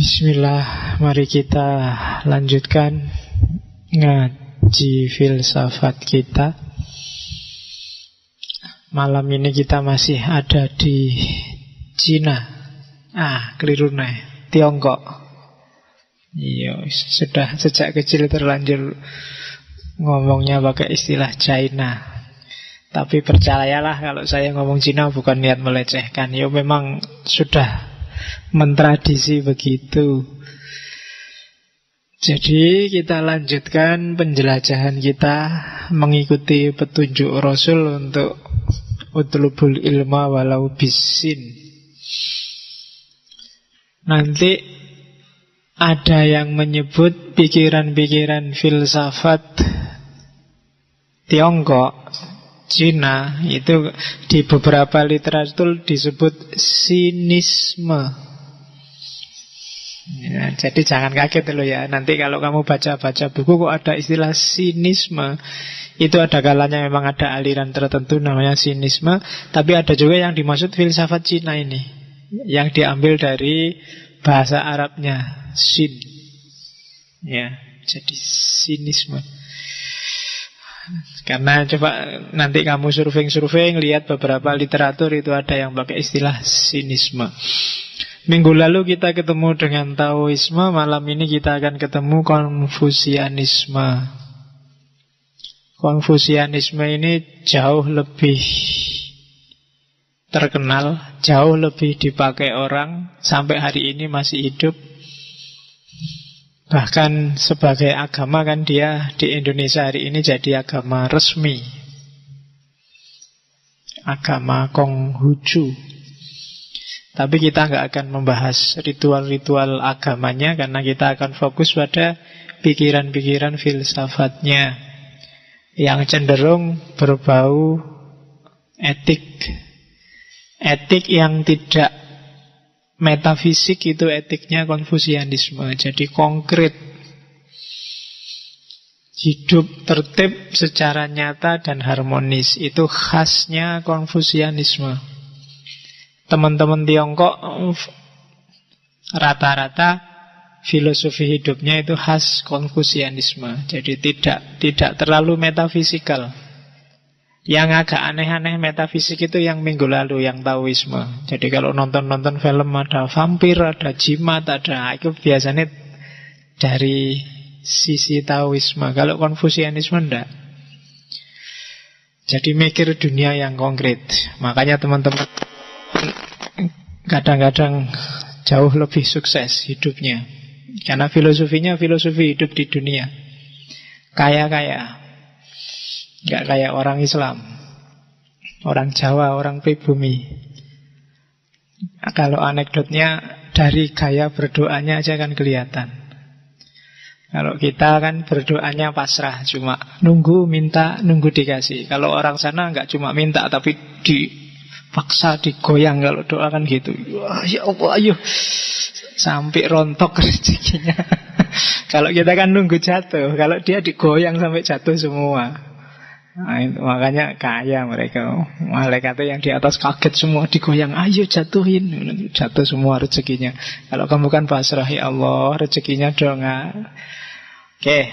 Bismillah, mari kita lanjutkan ngaji filsafat kita. Malam ini kita masih ada di Cina. Keliru nih, Tiongkok. Iya, sudah sejak kecil terlanjur ngomongnya pakai istilah China. Tapi percayalah kalau saya ngomong Cina bukan niat melecehkan. Ya memang sudah mentradisi begitu. Jadi kita lanjutkan penjelajahan kita mengikuti petunjuk Rasul untuk utlubul ilma walau bisin. Nanti ada yang menyebut pikiran-pikiran filsafat Tiongkok, Cina, itu di beberapa literatur disebut sinisme. Ya, jadi jangan kaget loh ya. Nanti kalau kamu baca-baca buku kok ada istilah sinisme, itu ada kalanya memang ada aliran tertentu namanya sinisme. Tapi ada juga yang dimaksud filsafat Cina ini, yang diambil dari bahasa Arabnya sin. Ya, jadi sinisme. Karena coba nanti kamu surfing-surfing, lihat beberapa literatur itu ada yang pakai istilah sinisme. Minggu lalu kita ketemu dengan Taoisme, malam ini kita akan ketemu Konfusianisme. Konfusianisme ini jauh lebih terkenal, jauh lebih dipakai orang, sampai hari ini masih hidup. Bahkan sebagai agama kan dia di Indonesia hari ini jadi agama resmi, agama Konghucu. Tapi kita nggak akan membahas ritual-ritual agamanya, karena kita akan fokus pada pikiran-pikiran filsafatnya yang cenderung berbau etik. Etik yang tidak metafisik, itu etiknya Konfusianisme. Jadi konkret, hidup tertib secara nyata dan harmonis, itu khasnya Konfusianisme. Teman-teman Tiongkok rata-rata filosofi hidupnya itu khas Konfusianisme. Jadi tidak terlalu metafisikal. Yang agak aneh-aneh metafisik itu yang minggu lalu, yang Taoisme. Jadi kalau nonton-nonton film ada vampir, ada jimat, itu biasanya dari sisi Taoisme. Kalau Konfusianisme enggak. Jadi mikir dunia yang konkret. Makanya teman-teman kadang-kadang jauh lebih sukses hidupnya, karena filosofinya filosofi hidup di dunia. Kaya-kaya, nggak kayak orang Islam, orang Jawa, orang pribumi. Kalau anekdotnya dari gaya berdoanya aja kan kelihatan. Kalau kita kan berdoanya pasrah, cuma nunggu, minta, nunggu dikasih. Kalau orang sana nggak cuma minta, tapi dipaksa, digoyang. Kalau doa kan gitu. Wah, ya Allah, ayo sampai rontok rezekinya. Kalau kita kan nunggu jatuh, kalau dia digoyang sampai jatuh semua. Nah, itu makanya kaya mereka. Malaikatnya yang di atas kaget semua, digoyang, ayo jatuhin, jatuh semua rezekinya. Kalau kamu kan pasrah, ya Allah rezekinya dong. Oke,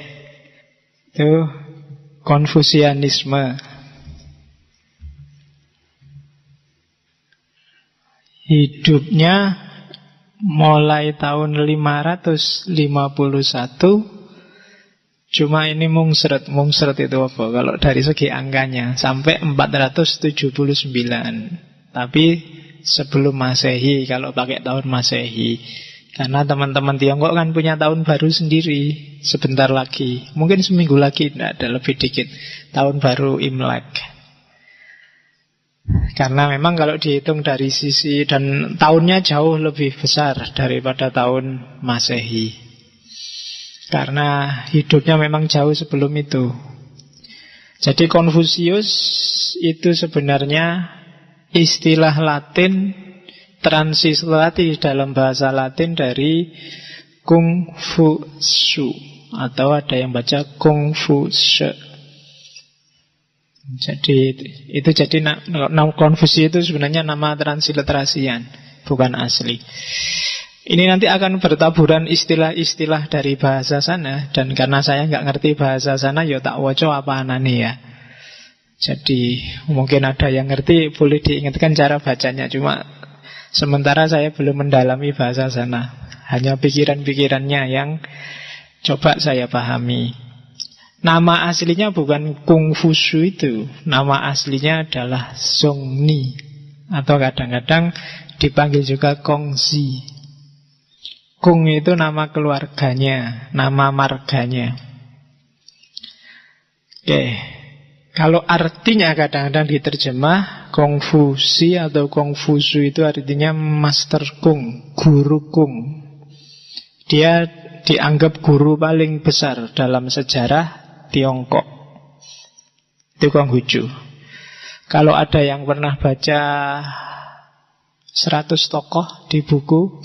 itu Konfusianisme. Hidupnya mulai tahun 551. Cuma ini mungsret itu apa? Kalau dari segi angkanya sampai 479. Tapi sebelum Masehi, kalau pakai tahun Masehi. Karena teman-teman Tiongkok kan punya tahun baru sendiri sebentar lagi. Mungkin seminggu lagi, tidak ada, lebih dikit. Tahun baru Imlek. Karena memang kalau dihitung dari sisi, dan tahunnya jauh lebih besar daripada tahun Masehi. Karena hidupnya memang jauh sebelum itu. Jadi Konfusius itu sebenarnya istilah Latin, transliterasi dalam bahasa Latin dari Kung Fu Shu, atau ada yang baca Kung Fu She. Jadi itu jadi nama Konfusius itu sebenarnya nama transliterasian, bukan asli. Ini nanti akan bertaburan istilah-istilah dari bahasa sana. Dan karena saya nggak ngerti bahasa sana, ya tak woco apa anane ya. Jadi mungkin ada yang ngerti, boleh diingatkan cara bacanya. Cuma sementara saya belum mendalami bahasa sana. Hanya pikiran-pikirannya yang coba saya pahami. Nama aslinya bukan Kungfusu itu. Nama aslinya adalah Zongni. Atau kadang-kadang dipanggil juga Kongzi. Kung itu nama keluarganya, nama marganya. Oke. Kalau artinya kadang-kadang diterjemah Kongfusi atau Kongfusu itu artinya Master Kung, Guru Kung. Dia dianggap guru paling besar dalam sejarah Tiongkok. Itu Konghucu. Kalau ada yang pernah baca 100 tokoh di buku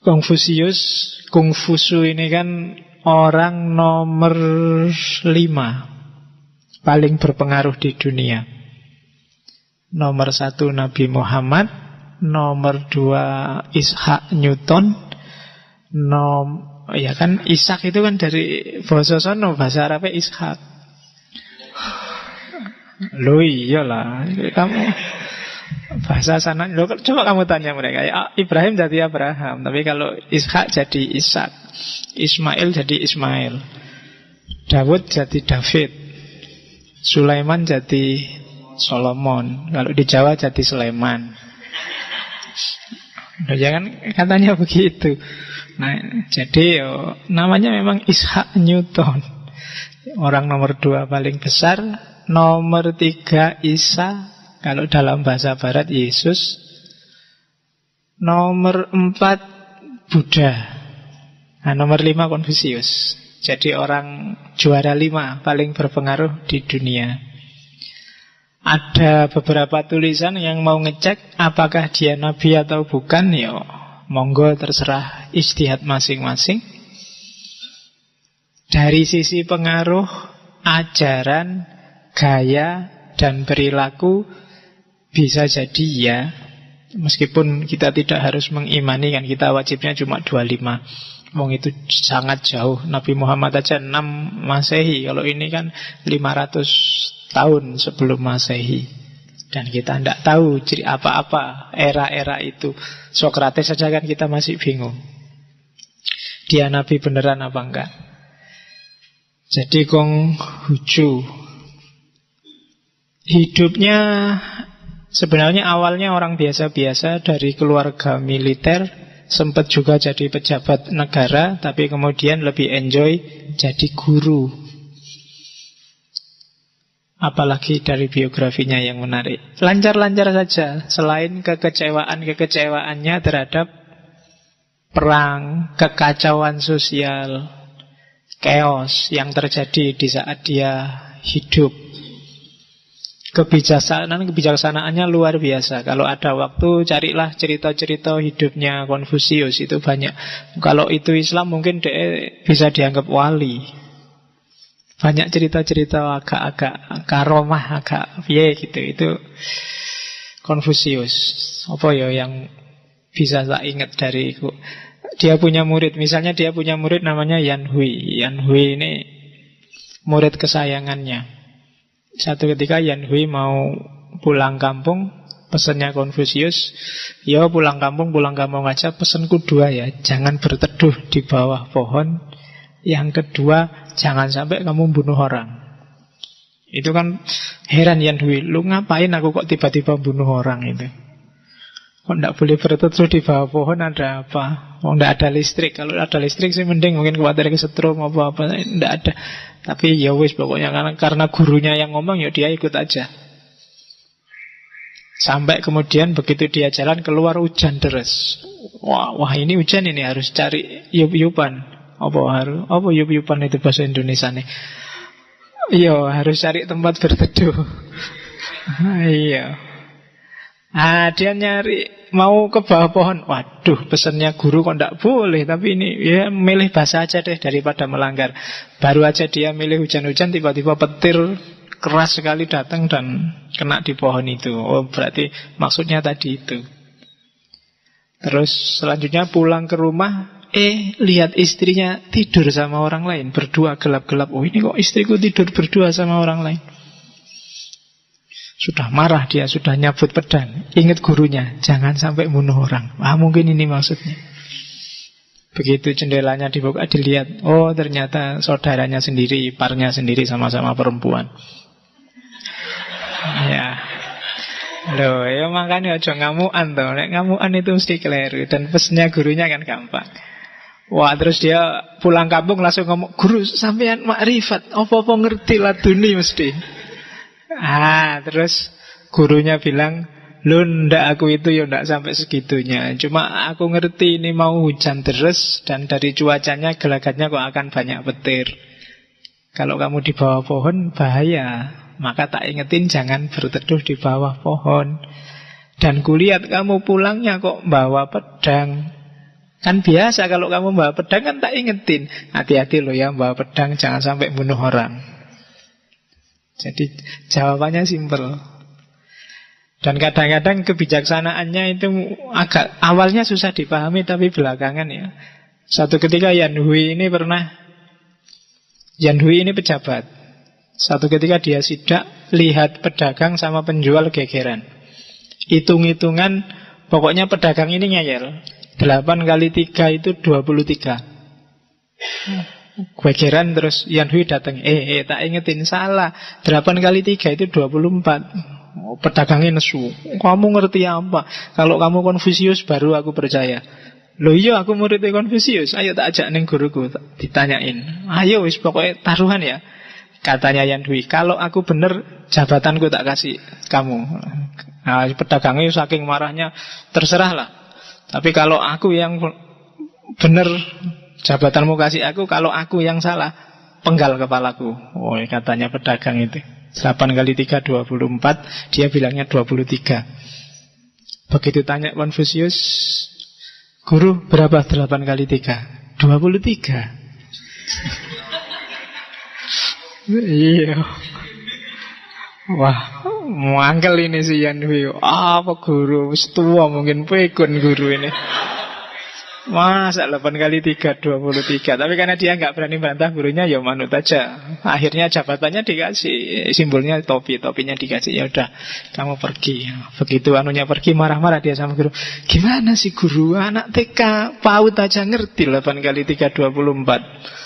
Konfusius, Kungfusu ini kan orang nomor 5 paling berpengaruh di dunia. Nomor 1 Nabi Muhammad, nomor 2 Ishak Newton, ya kan Ishak itu kan dari bahasa sono, bahasa Arabnya Ishak. Loh iyalah, kamu bahasa sana, coba kamu tanya mereka ya, Ibrahim jadi Abraham, tapi kalau Ishak jadi Ishak, Ismail jadi Ismail, Daud jadi David, Sulaiman jadi Solomon, kalau di Jawa jadi Sulaiman. Nah, jangan katanya begitu. Nah, jadi namanya memang Ishak Newton, orang nomor 2 paling besar. Nomor 3 Isa, kalau dalam bahasa barat Yesus. Nomor 4 Buddha. Nah, nomor 5 Konfusius. Jadi orang juara 5 paling berpengaruh di dunia. Ada beberapa tulisan yang mau ngecek apakah dia nabi atau bukan. Ya monggo, terserah ijtihad masing-masing. Dari sisi pengaruh, ajaran, gaya, dan perilaku bisa jadi ya. Meskipun kita tidak harus mengimani kan, kita wajibnya cuma 25. Wong itu sangat jauh. Nabi Muhammad aja 6 Masehi. Kalau ini kan 500 tahun sebelum Masehi. Dan kita tidak tahu apa-apa era-era itu. Sokrates saja kan kita masih bingung. Dia nabi beneran apa enggak. Jadi Konghucu hidupnya sebenarnya awalnya orang biasa-biasa dari keluarga militer, sempat juga jadi pejabat negara, tapi kemudian lebih enjoy jadi guru. Apalagi dari biografinya yang menarik, lancar-lancar saja, selain kekecewaannya terhadap perang, kekacauan sosial, chaos yang terjadi di saat dia hidup. Kebijaksanaannya luar biasa. Kalau ada waktu, carilah cerita-cerita hidupnya Konfusius, itu banyak. Kalau itu Islam mungkin dia bisa dianggap wali. Banyak cerita-cerita agak-agak karomah, agak gitu. Itu Konfusius. Apa ya yang bisa tak ingat dari dia punya murid. Misalnya dia punya murid namanya Yan Hui. Yan Hui ini murid kesayangannya. Satu ketika Yan Hui mau pulang kampung, pesannya Konfusius, ya pulang kampung aja, pesanku 2 ya, jangan berteduh di bawah pohon. Yang kedua, jangan sampai kamu bunuh orang. Itu kan heran Yan Hui, lu ngapain aku kok tiba-tiba bunuh orang itu? Kok tidak boleh berteduh di bawah pohon, ada apa? Oh, tidak ada listrik. Kalau ada listrik sih mending, mungkin khawatir kesetrum apa-apa. Tidak ada. Tapi ya wis, pokoknya karena gurunya yang ngomong, ya dia ikut aja. Sampai kemudian begitu dia jalan, keluar hujan deras. Wah ini hujan, ini harus cari yup-yupan. Apa yup-yupan itu bahasa Indonesia nih? Iya, harus cari tempat berteduh. Iya. Dia nyari, mau ke bawah pohon. Waduh, pesannya guru kok tidak boleh. Tapi ini ya milih bahasa aja deh daripada melanggar. Baru aja dia milih hujan-hujan, tiba-tiba petir keras sekali datang dan kena di pohon itu. Oh, berarti maksudnya tadi itu. Terus selanjutnya pulang ke rumah, lihat istrinya tidur sama orang lain, berdua gelap-gelap. Oh, ini kok istriku tidur berdua sama orang lain. Sudah marah dia, sudah nyabut pedang. Ingat gurunya, jangan sampai bunuh orang. Mungkin ini maksudnya. Begitu jendelanya dibuka, dilihat, oh ternyata saudaranya sendiri, iparnya sendiri, sama-sama perempuan. Ya. Loh, ya makanya aja ngamuan toh. Nek ngamuan itu mesti keliru. Dan pesennya gurunya kan gampang. Wah, terus dia pulang kampung langsung ngomong, guru sampean makrifat, apa-apa ngerti laduni mesti. Terus gurunya bilang, lu ndak, aku itu ya ndak sampai segitunya. Cuma aku ngerti ini mau hujan terus, dan dari cuacanya gelagatnya kok akan banyak petir. Kalau kamu di bawah pohon bahaya. Maka tak ingetin jangan berteduh di bawah pohon. Dan kulihat kamu pulangnya kok bawa pedang. Kan biasa kalau kamu bawa pedang kan tak ingetin, hati-hati loh ya bawa pedang, jangan sampai bunuh orang. Jadi jawabannya simpel. Dan kadang-kadang kebijaksanaannya itu agak awalnya susah dipahami, tapi belakangan ya. Satu ketika Yan Hui ini pejabat. Satu ketika dia sidak, lihat pedagang sama penjual gegeran. Hitung-hitungan, pokoknya pedagang ini ngeyel. 8 kali 3 itu 23. Gegeran, terus Yan Hui datang. Tak ingetin, salah. 8 kali 3 itu 24. Pedagangnya nesu. Kamu ngerti apa? Kalau kamu Konfusius baru aku percaya. Loh iya, aku muridnya Konfusius. Ayo tak ajak neng guruku, ditanyain. Ayo wis pokoknya taruhan ya. Katanya Yan Hui, kalau aku bener jabatanku tak kasih kamu. Nah, pedagangnya saking marahnya, terserahlah. Tapi kalau aku yang bener jabatanmu kasih aku, kalau aku yang salah, penggal kepalaku. Oh, katanya pedagang itu. 8 kali 3 24, dia bilangnya 23. Begitu tanya Konfusius, guru berapa 8 kali 3? 23. Iya. Wah, mangkel ini si Yan Hui. Apa guru? Tua mungkin pekun guru ini. Masa 8 kali 3 23. Tapi karena dia nggak berani bantah gurunya, ya manut aja. Akhirnya jabatannya dikasih, simbolnya topi, topinya dikasih. Ya udah, kamu pergi. Begitu anunya pergi, marah-marah dia sama guru. Gimana sih guru? Anak TK PAUD aja ngerti 8 kali 3 24.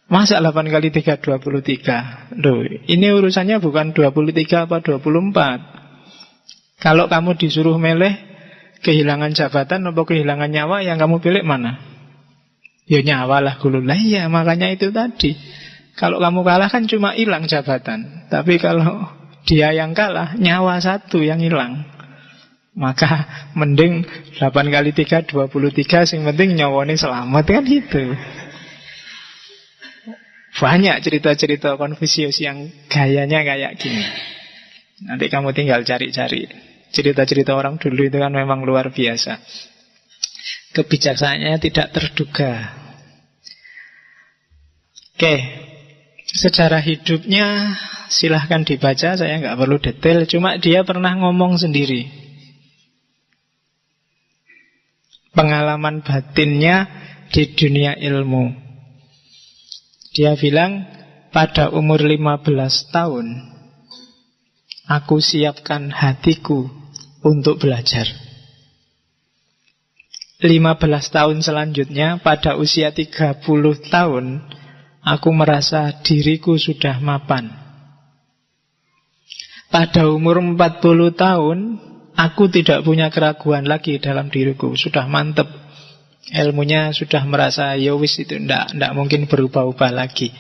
Masa 8 kali 3 23. Loh, ini urusannya bukan 23 apa 24. Kalau kamu disuruh milih kehilangan jabatan atau kehilangan nyawa, yang kamu pilih mana? Ya nyawa lah gulu. Lah iya, makanya itu tadi. Kalau kamu kalah kan cuma hilang jabatan. Tapi kalau dia yang kalah, nyawa satu yang hilang. Maka mending 8 kali 3 23, sing penting nyawanya selamat, kan gitu. Banyak cerita-cerita Konfusius yang gayanya kayak gini. Nanti kamu tinggal cari-cari. Cerita-cerita orang dulu itu kan memang luar biasa. Kebijaksanaannya tidak terduga. Oke, sejarah hidupnya silahkan dibaca, saya nggak perlu detail. Cuma dia pernah ngomong sendiri. Pengalaman batinnya di dunia ilmu. Dia bilang, pada umur 15 tahun, aku siapkan hatiku untuk belajar. 15 tahun selanjutnya, pada usia 30 tahun, aku merasa diriku sudah mapan. Pada umur 40 tahun, aku tidak punya keraguan lagi dalam diriku, sudah mantep. Ilmunya sudah merasa yowis itu ndak mungkin berubah-ubah lagi.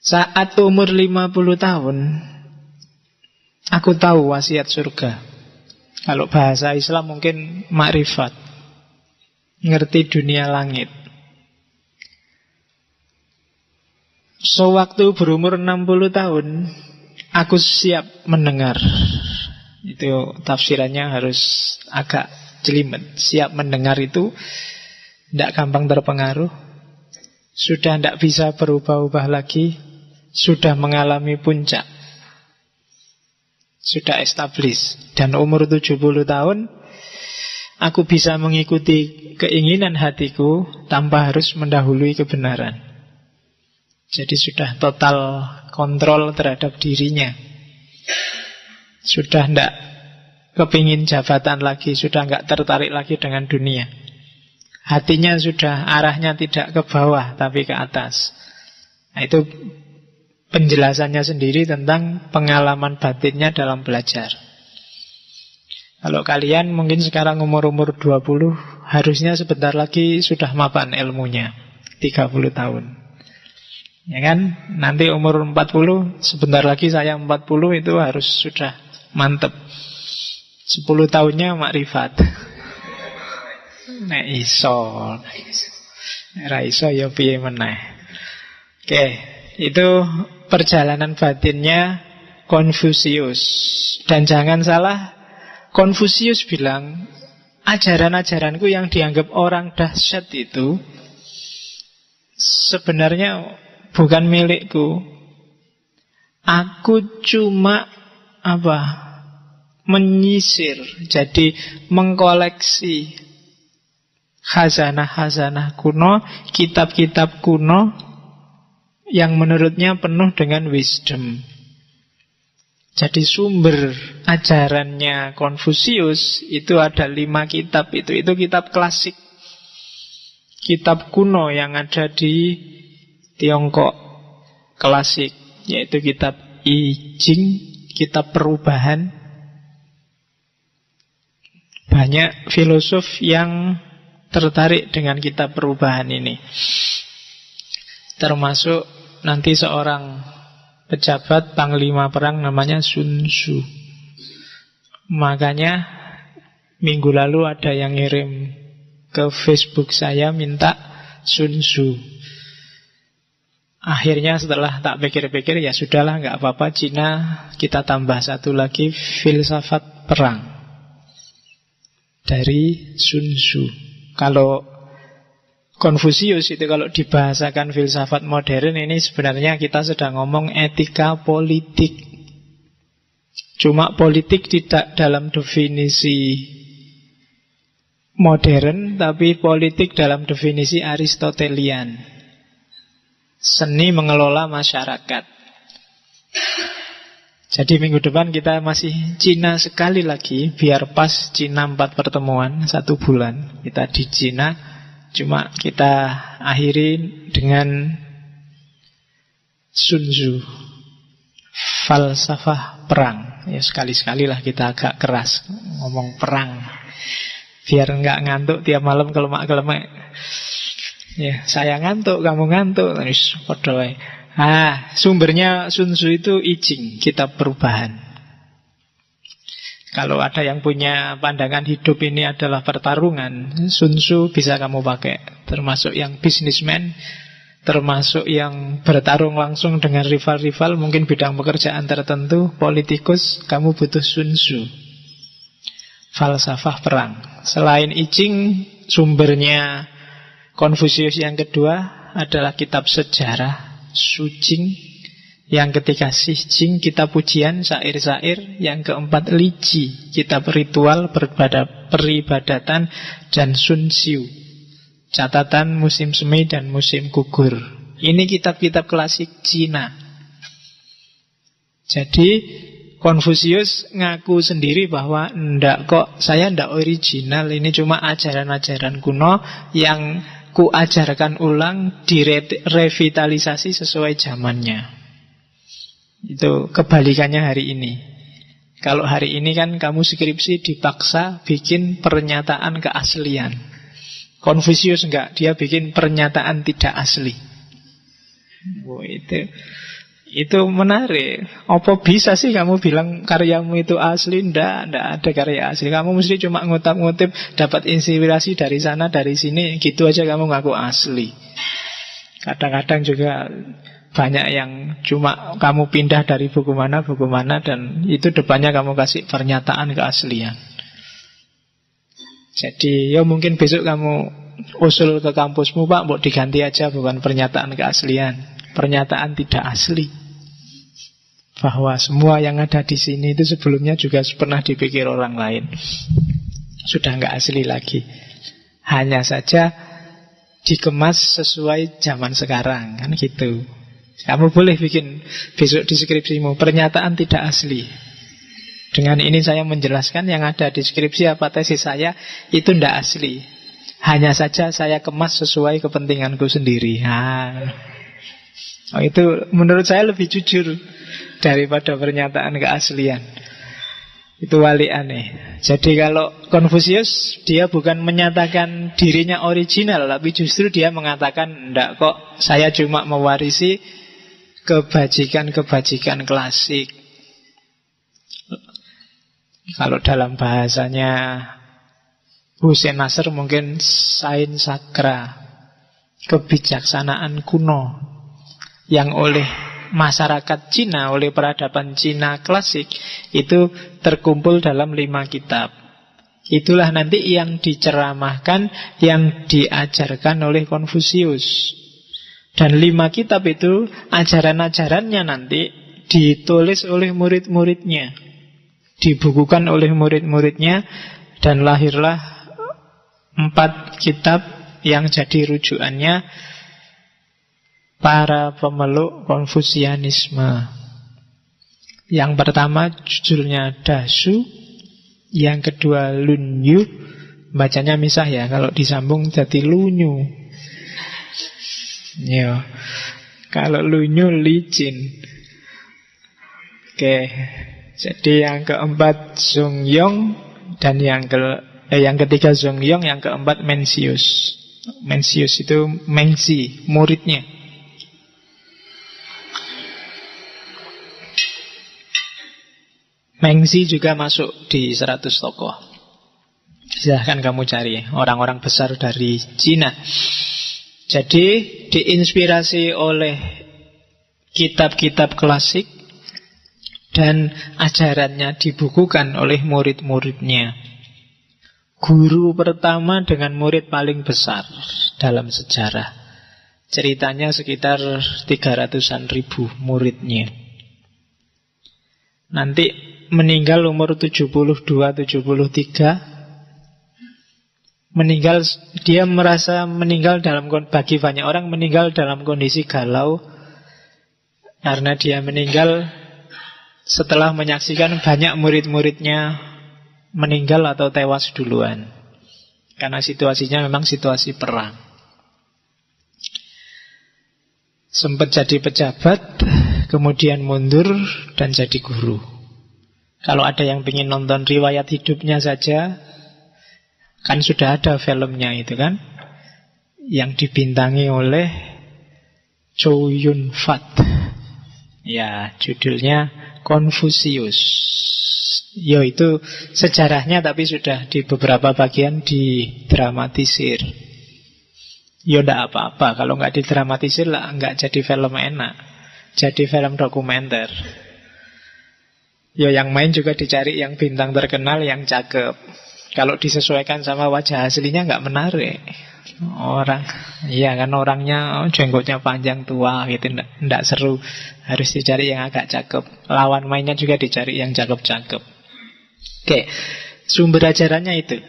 Saat umur 50 tahun, aku tahu wasiat surga. Kalau bahasa Islam mungkin makrifat, ngerti dunia langit. Sewaktu berumur 60 tahun, aku siap mendengar. Itu tafsirannya harus agak jelimet. Siap mendengar itu tidak gampang terpengaruh, sudah tidak bisa berubah-ubah lagi, sudah mengalami puncak, sudah established. Dan umur 70 tahun aku bisa mengikuti keinginan hatiku tanpa harus mendahului kebenaran. Jadi sudah total kontrol terhadap dirinya. Sudah tidak kepingin jabatan lagi, sudah nggak tertarik lagi dengan dunia. Hatinya sudah arahnya tidak ke bawah tapi ke atas. Nah, itu penjelasannya sendiri tentang pengalaman batinnya dalam belajar. Kalau kalian mungkin sekarang umur-umur 20, harusnya sebentar lagi sudah mapan ilmunya, 30 tahun. Ya kan? Nanti umur 40, sebentar lagi saya 40, itu harus sudah mantep. 10 tahunnya makrifat. Nek iso. Nek iso ya piye meneh. Oke, itu perjalanan batinnya Konfusius. Dan jangan salah, Konfusius bilang, ajaran-ajaranku yang dianggap orang dahsyat itu sebenarnya bukan milikku. Aku cuma menyisir, jadi mengkoleksi khazanah-khazanah kuno, kitab-kitab kuno yang menurutnya penuh dengan wisdom. Jadi sumber ajarannya Konfusius itu ada 5 kitab. Itu kitab klasik, kitab kuno yang ada di Tiongkok klasik, yaitu kitab I Ching, kitab perubahan. Banyak filosof yang tertarik dengan kitab perubahan ini, termasuk nanti seorang pejabat panglima perang namanya Sun Tzu. Makanya minggu lalu ada yang ngirim ke Facebook saya minta Sun Tzu. Akhirnya setelah tak pikir-pikir, ya sudahlah, nggak apa-apa, Cina kita tambah satu lagi, filsafat perang dari Sun Tzu. Kalau Konfusius itu kalau dibahasakan filsafat modern, ini sebenarnya kita sedang ngomong etika politik. Cuma politik tidak dalam definisi modern, tapi politik dalam definisi Aristotelian. Seni mengelola masyarakat. Jadi minggu depan kita masih Cina sekali lagi, biar pas Cina 4 pertemuan, 1 bulan kita di Cina. Cuma kita akhiri dengan Sun Tzu, falsafah perang. Ya sekali-sekali lah kita agak keras ngomong perang, biar nggak ngantuk tiap malam kelemak-kelemek. Ya, saya ngantuk, kamu ngantuk, terus padha wae. Sumbernya Sun Tzu itu I Ching, kitab perubahan. Kalau ada yang punya pandangan hidup ini adalah pertarungan, Sun Tzu bisa kamu pakai. Termasuk yang bisnismen, termasuk yang bertarung langsung dengan rival-rival, mungkin bidang pekerjaan tertentu, politikus, kamu butuh Sun Tzu, falsafah perang. Selain I Ching, sumbernya Konfusius yang kedua adalah kitab sejarah, Su Jing. Yang ketiga Shi Jing, kitab pujian, syair-syair. Yang keempat Li Ji, kitab ritual, peribadatan. Dan Sun Xiu, catatan musim semi dan musim gugur. Ini kitab-kitab klasik Cina. Jadi Konfusius ngaku sendiri bahwa saya ndak original, ini cuma ajaran-ajaran kuno yang ku ajarkan ulang, direvitalisasi sesuai zamannya. Itu kebalikannya hari ini. Kalau hari ini kan kamu skripsi dipaksa bikin pernyataan keaslian. Konfusius enggak, dia bikin pernyataan tidak asli. Itu menarik. Apa bisa sih kamu bilang karyamu itu asli? Ndak ada karya asli. Kamu mesti cuma ngutip-ngutip, dapat inspirasi dari sana dari sini, gitu aja kamu ngaku asli. Kadang-kadang juga banyak yang cuma kamu pindah dari buku mana dan itu depannya kamu kasih pernyataan keaslian. Jadi ya mungkin besok kamu usul ke kampusmu, Pak, mau diganti aja, bukan pernyataan keaslian, pernyataan tidak asli. Bahwa semua yang ada di sini itu sebelumnya juga pernah dipikir orang lain. Sudah nggak asli lagi. Hanya saja dikemas sesuai zaman sekarang, kan gitu. Kamu boleh bikin besok di skripsimu pernyataan tidak asli. Dengan ini saya menjelaskan yang ada di skripsi apa tesis saya itu tidak asli. Hanya saja saya kemas sesuai kepentinganku sendiri. Itu menurut saya lebih jujur daripada pernyataan keaslian. Itu wali aneh. Jadi kalau Konfusius, dia bukan menyatakan dirinya original, tapi justru dia mengatakan, enggak kok, saya cuma mewarisi kebajikan-kebajikan klasik. Kalau dalam bahasanya Hussein Nasr mungkin sains sakra, kebijaksanaan kuno yang oleh masyarakat Cina, oleh peradaban Cina klasik itu terkumpul dalam 5 kitab. Itulah nanti yang diceramahkan, yang diajarkan oleh Konfusius. Dan 5 kitab itu ajaran-ajarannya nanti ditulis oleh murid-muridnya, dibukukan oleh murid-muridnya, dan lahirlah 4 kitab yang jadi rujukannya para pemeluk Konfusianisme. Yang pertama judulnya Dasu, yang kedua Lunyu, bacanya misah ya, kalau disambung jadi Lunyu. Ya. Kalau Lunyu licin. Oke. Jadi yang keempat Zongyong, dan yang ketiga Zongyong, yang keempat Mencius. Mencius itu Mengzi, muridnya. Mengzi juga masuk di 100 tokoh. Silahkan kamu cari orang-orang besar dari Cina. Jadi diinspirasi oleh kitab-kitab klasik dan ajarannya dibukukan oleh murid-muridnya. Guru pertama dengan murid paling besar dalam sejarah. Ceritanya sekitar 300-an ribu muridnya. Nanti meninggal umur 72-73. Dia merasa meninggal bagi banyak orang meninggal dalam kondisi galau, karena dia meninggal setelah menyaksikan banyak murid-muridnya meninggal atau tewas duluan. Karena situasinya memang situasi perang. Sempat jadi pejabat, kemudian mundur dan jadi guru. Kalau ada yang ingin nonton riwayat hidupnya saja, kan sudah ada filmnya itu kan, yang dibintangi oleh Chow Yun Fat. Ya, judulnya Konfusius. Ya, itu sejarahnya, tapi sudah di beberapa bagian didramatisir. Ya tidak apa-apa, kalau nggak didramatisir lah nggak jadi film enak, jadi film dokumenter. Ya, yang main juga dicari yang bintang terkenal, yang cakep. Kalau disesuaikan sama wajah aslinya nggak menarik. Iya kan, orangnya jenggotnya panjang tua gitu, nggak seru. Harus dicari yang agak cakep. Lawan mainnya juga dicari yang cakep-cakep. Oke, sumber ajarannya itu.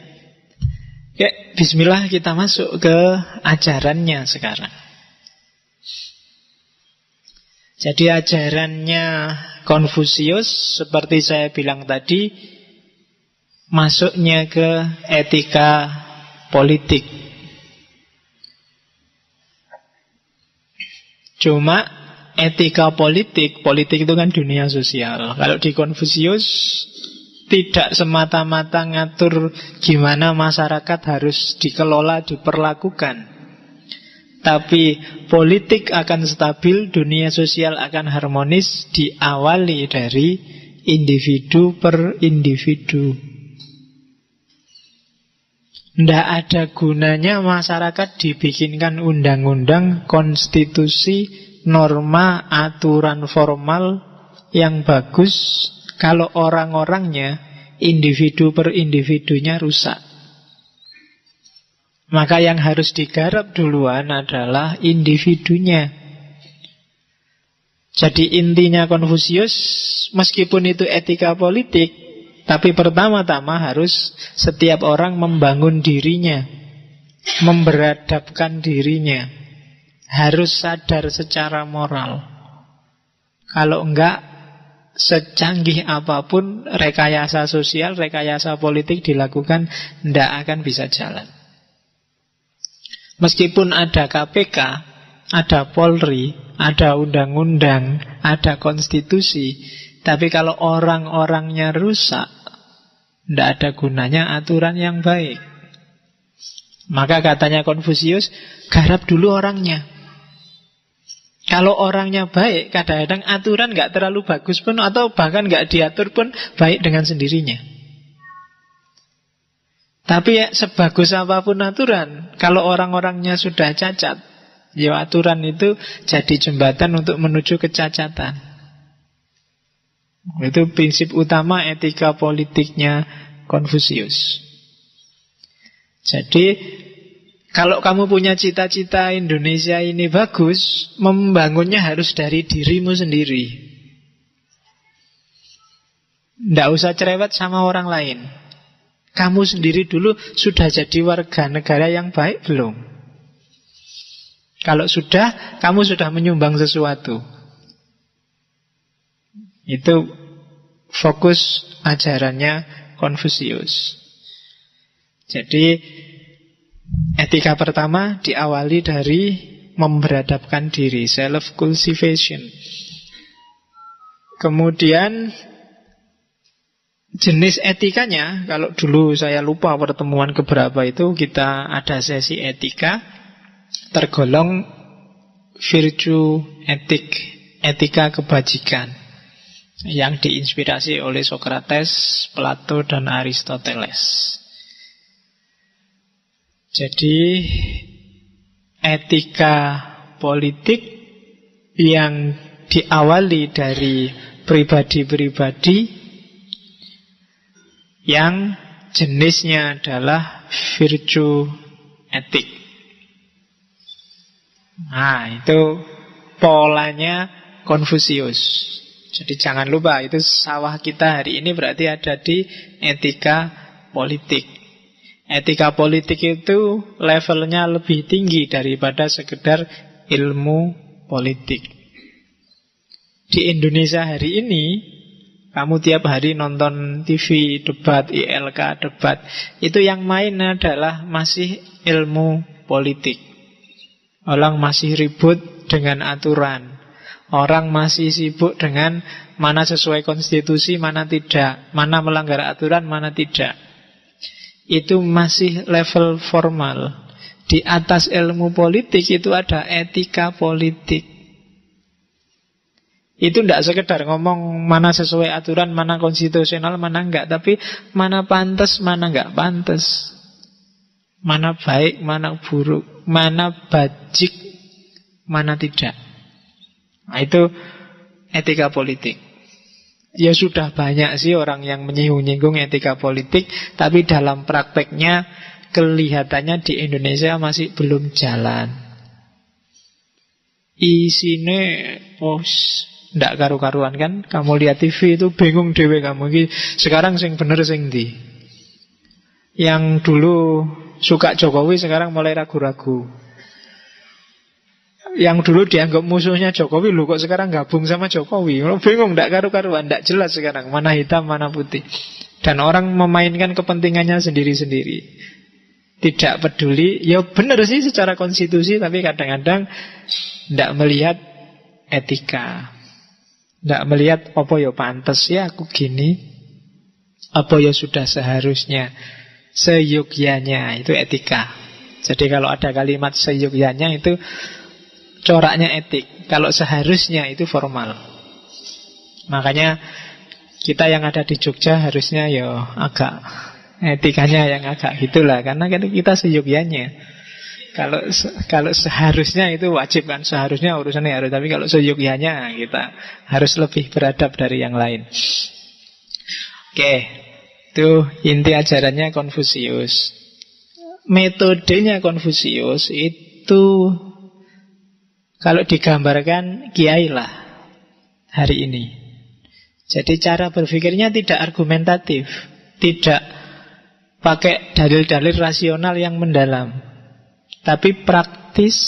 Oke, bismillah kita masuk ke ajarannya sekarang. Jadi ajarannya Konfusius, seperti saya bilang tadi, masuknya ke etika politik. Cuma etika politik itu kan dunia sosial. Kalau di Konfusius tidak semata-mata ngatur gimana masyarakat harus dikelola, diperlakukan. Tapi politik akan stabil, dunia sosial akan harmonis, diawali dari individu per individu. Tidak ada gunanya masyarakat dibikinkan undang-undang, konstitusi, norma, aturan formal yang bagus kalau orang-orangnya, individu per individunya rusak. Maka yang harus digarap duluan adalah individunya. Jadi intinya Konfusius, meskipun itu etika politik, Tapi pertama-tama harus setiap orang membangun dirinya, memberadabkan dirinya. Harus sadar secara moral. Kalau enggak, secanggih apapun rekayasa sosial, rekayasa politik dilakukan, tidak akan bisa jalan. Meskipun ada KPK, ada Polri, ada undang-undang, ada konstitusi, tapi kalau orang-orangnya rusak, tidak ada gunanya aturan yang baik. Maka katanya Konfusius, garap dulu orangnya. Kalau orangnya baik, kadang-kadang aturan nggak terlalu bagus pun, atau bahkan nggak diatur pun, baik dengan sendirinya. Tapi ya, sebagus apapun aturan, kalau orang-orangnya sudah cacat, ya aturan itu jadi jembatan untuk menuju kecacatan. Itu prinsip utama etika politiknya Konfusius. Jadi kalau kamu punya cita-cita Indonesia ini bagus, membangunnya harus dari dirimu sendiri. Tidak usah cerewet sama orang lain. Kamu sendiri dulu sudah jadi warga negara yang baik belum? Kalau sudah, kamu sudah menyumbang sesuatu. Itu fokus ajarannya Konfusius. Jadi etika pertama diawali dari memberadabkan diri, self-cultivation. Kemudian jenis etikanya, kalau dulu saya lupa pertemuan keberapa itu, kita ada sesi etika, tergolong virtue etik, etika kebajikan, yang diinspirasi oleh Socrates, Plato, dan Aristoteles. Jadi etika politik yang diawali dari pribadi-pribadi yang jenisnya adalah virtue etik. Nah, itu polanya Konfusius. Jadi jangan lupa, itu sawah kita hari ini berarti ada di etika politik. Etika politik itu levelnya lebih tinggi daripada sekedar ilmu politik. Di Indonesia hari ini, kamu tiap hari nonton TV, debat, ILK, debat, itu yang main adalah masih ilmu politik. Orang masih ribut dengan aturan. Orang masih sibuk dengan mana sesuai konstitusi, mana tidak, mana melanggar aturan, mana tidak. Itu masih level formal. Di atas ilmu politik itu ada etika politik. Itu tidak sekedar ngomong mana sesuai aturan, mana konstitusional, mana enggak, tapi mana pantas, mana enggak pantas, mana baik, mana buruk, mana bajik, mana tidak. Nah, itu etika politik. Ya sudah banyak sih orang yang menyinggung etika politik, tapi dalam prakteknya kelihatannya di Indonesia masih belum jalan. Isine ndak karu-karuan kan. Kamu lihat TV itu bingung dewe kamu. Sekarang sing bener sing ndi? Yang dulu suka Jokowi sekarang mulai ragu-ragu. Yang dulu dianggap musuhnya Jokowi, loh kok sekarang gabung sama Jokowi. Bingung, ndak karu-karuan, ndak jelas sekarang mana hitam mana putih. Dan orang memainkan kepentingannya sendiri-sendiri, tidak peduli. Ya benar sih secara konstitusi, tapi kadang-kadang ndak melihat etika, ndak melihat apa ya pantas ya aku gini, apa ya sudah seharusnya, seyogyanya. Itu etika. Jadi kalau ada kalimat seyogyanya itu coraknya etik. Kalau seharusnya itu formal. Makanya kita yang ada di Jogja harusnya ya agak etikanya yang agak gitulah, karena kita seyogyanya. Kalau seharusnya itu wajib kan, seharusnya urusannya harus, tapi kalau seyogyanya kita harus lebih beradab dari yang lain. Oke, itu inti ajarannya Konfusius. Metodenya Konfusius itu kalau digambarkan kiai lah hari ini. Jadi cara berpikirnya tidak argumentatif, tidak pakai dalil-dalil rasional yang mendalam, tapi praktis.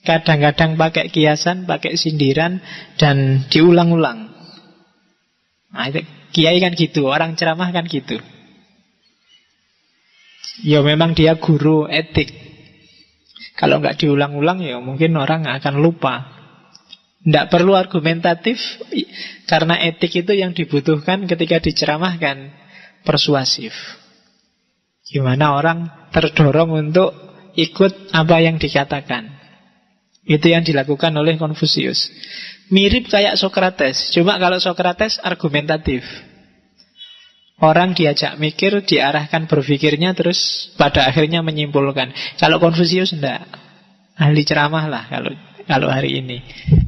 Kadang-kadang pakai kiasan, pakai sindiran, dan diulang-ulang. Nah, itu, kiai kan gitu, orang ceramah kan gitu. Ya memang dia guru etik. Kalau nggak diulang-ulang ya mungkin orang akan lupa. Tidak perlu argumentatif, karena etik itu yang dibutuhkan ketika diceramahkan, persuasif. Gimana orang terdorong untuk ikut apa yang dikatakan. Itu yang dilakukan oleh Konfusius. Mirip kayak Sokrates, cuma kalau Sokrates argumentatif. Orang diajak mikir, diarahkan berpikirnya, terus pada akhirnya menyimpulkan. Kalau Konfusius enggak, ahli ceramah lah kalau hari ini.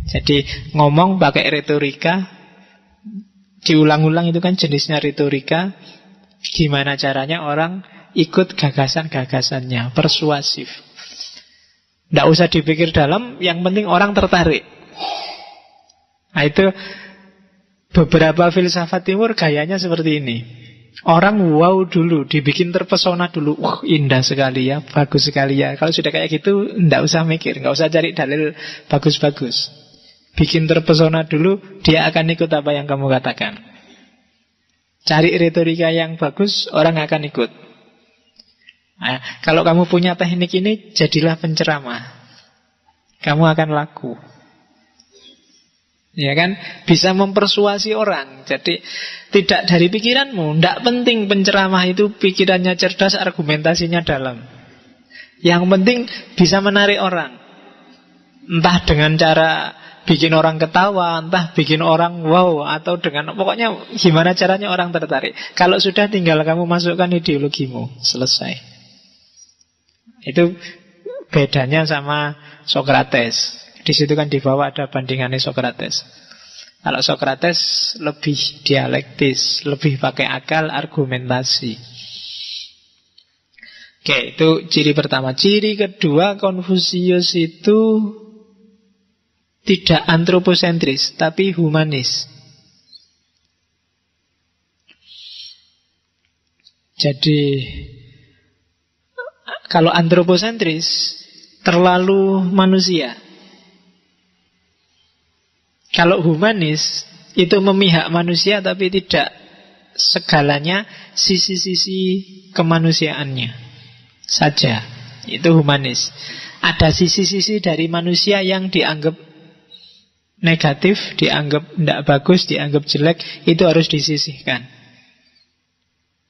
Jadi ngomong pakai retorika, diulang-ulang, itu kan jenisnya retorika. Gimana caranya orang ikut gagasan-gagasannya, persuasif. Tidak usah dipikir dalam, yang penting orang tertarik. Nah itu beberapa filsafat timur gayanya seperti ini. Orang wow dulu, dibikin terpesona dulu. Wah indah sekali ya, bagus sekali ya. Kalau sudah kayak gitu, tidak usah mikir, tidak usah cari dalil bagus-bagus. Bikin terpesona dulu, dia akan ikut apa yang kamu katakan. Cari retorika yang bagus, orang akan ikut. Nah, kalau kamu punya teknik ini, jadilah penceramah. Kamu akan laku. Ya kan? Bisa mempersuasi orang. Jadi tidak dari pikiranmu. Tidak penting penceramah itu pikirannya cerdas, argumentasinya dalam. Yang penting bisa menarik orang. Entah dengan cara bikin orang ketawa, entah bikin orang wow, atau dengan pokoknya gimana caranya orang tertarik. Kalau sudah, tinggal kamu masukkan ideologimu. Selesai. Itu bedanya sama Sokrates. Di situ kan di bawah ada bandingannya Sokrates. Kalau Sokrates lebih dialektis, lebih pakai akal, argumentasi. Oke, itu ciri pertama. Ciri kedua, Konfusius itu tidak antroposentris, tapi humanis. Jadi kalau antroposentris terlalu manusia. Kalau humanis itu memihak manusia tapi tidak segalanya, sisi-sisi kemanusiaannya saja. Itu humanis. Ada sisi-sisi dari manusia yang dianggap negatif, dianggap tidak bagus, dianggap jelek, itu harus disisihkan.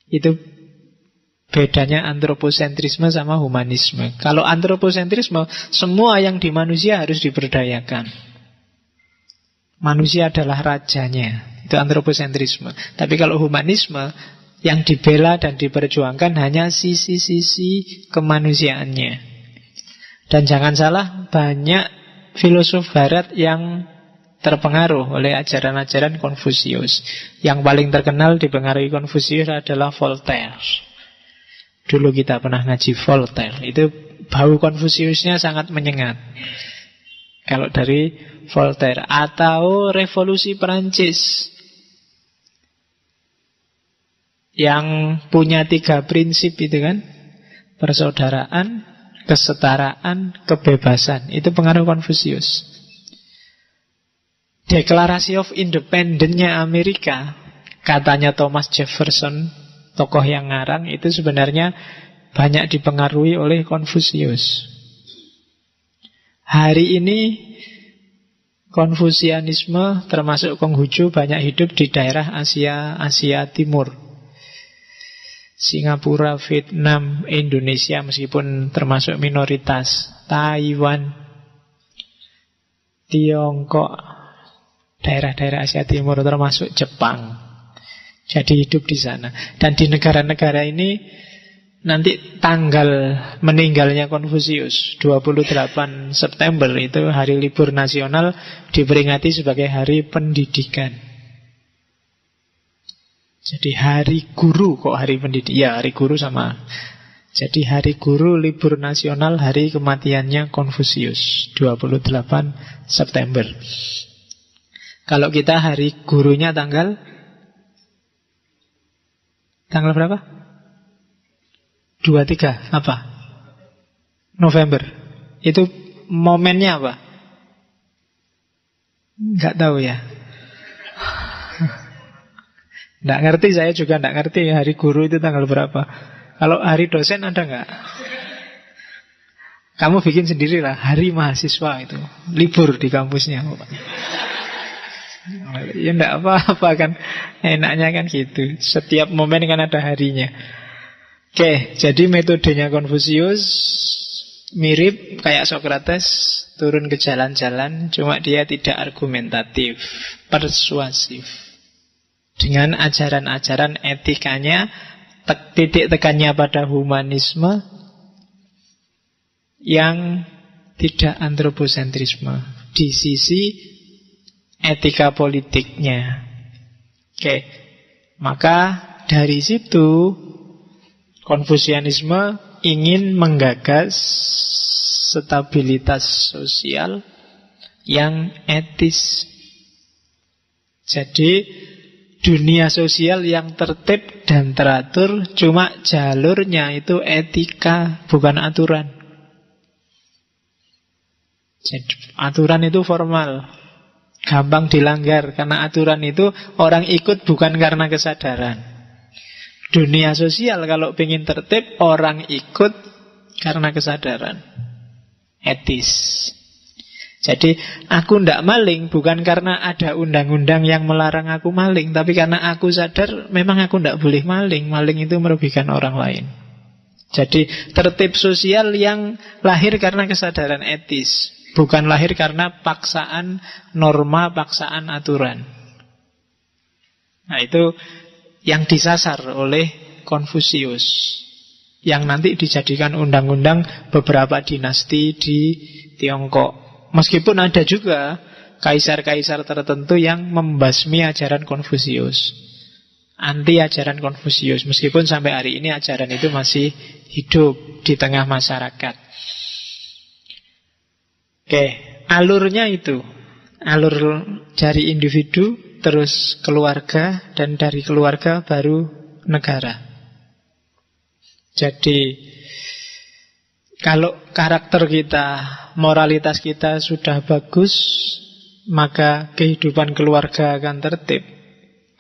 Itu bedanya antroposentrisme sama humanisme. Kalau antroposentrisme, semua yang di manusia harus diberdayakan. Manusia adalah rajanya. Itu antroposentrisme. Tapi kalau humanisme, yang dibela dan diperjuangkan hanya sisi-sisi kemanusiaannya. Dan jangan salah, banyak filosof barat yang terpengaruh oleh ajaran-ajaran Konfusius. Yang paling terkenal dipengaruhi Konfusius adalah Voltaire. Dulu kita pernah ngaji Voltaire. Itu bau Konfusiusnya sangat menyengat. Kalau dari Voltaire. Atau revolusi Perancis, yang punya 3 prinsip itu kan. Persaudaraan, kesetaraan, kebebasan. Itu pengaruh Konfusius. Deklarasi of Independence-nya Amerika, katanya Thomas Jefferson, tokoh yang ngarang, itu sebenarnya banyak dipengaruhi oleh Konfusius. Hari ini Konfusianisme termasuk Konghucu banyak hidup di daerah Asia Timur. Singapura, Vietnam, Indonesia meskipun termasuk minoritas, Taiwan, Tiongkok, daerah-daerah Asia Timur termasuk Jepang. Jadi hidup di sana. Dan di negara-negara ini nanti tanggal meninggalnya Konfusius 28 September itu hari libur nasional, diperingati sebagai hari pendidikan. Jadi hari guru, kok hari pendidikan? Ya hari guru sama. Jadi hari guru, libur nasional, hari kematiannya Konfusius 28 September. Kalau kita hari gurunya tanggal berapa? 23 apa? November. Itu momennya apa? Nggak tahu ya. Nggak ngerti, saya juga nggak ngerti hari guru itu tanggal berapa. Kalau hari dosen ada nggak? Kamu bikin sendirilah, hari mahasiswa itu. Libur di kampusnya. Ya enggak apa-apa kan. Enaknya kan gitu. Setiap momen kan ada harinya. Oke, jadi metodenya Konfusius mirip kayak Socrates, turun ke jalan-jalan, cuma dia tidak argumentatif, persuasif. Dengan ajaran-ajaran etikanya, titik tekannya pada humanisme yang tidak antroposentrisme di sisi etika politiknya. Oke, maka dari situ Konfusianisme ingin menggagas stabilitas sosial yang etis. Jadi dunia sosial yang tertib dan teratur, cuma jalurnya itu etika, bukan aturan. Jadi, aturan itu formal, gampang dilanggar. Karena aturan itu orang ikut bukan karena kesadaran. Dunia sosial kalau ingin tertib, orang ikut karena kesadaran etis. Jadi aku ndak maling bukan karena ada undang-undang yang melarang aku maling, tapi karena aku sadar memang aku ndak boleh maling. Maling itu merugikan orang lain. Jadi tertib sosial yang lahir karena kesadaran etis, bukan lahir karena paksaan norma, paksaan aturan. Nah itu yang disasar oleh Konfusius, yang nanti dijadikan undang-undang beberapa dinasti di Tiongkok. Meskipun ada juga kaisar-kaisar tertentu yang membasmi ajaran Konfusius, anti ajaran Konfusius, meskipun sampai hari ini ajaran itu masih hidup di tengah masyarakat. Oke, alurnya itu alur dari individu, terus keluarga, dan dari keluarga baru negara. Jadi kalau karakter kita, moralitas kita sudah bagus, maka kehidupan keluarga akan tertib.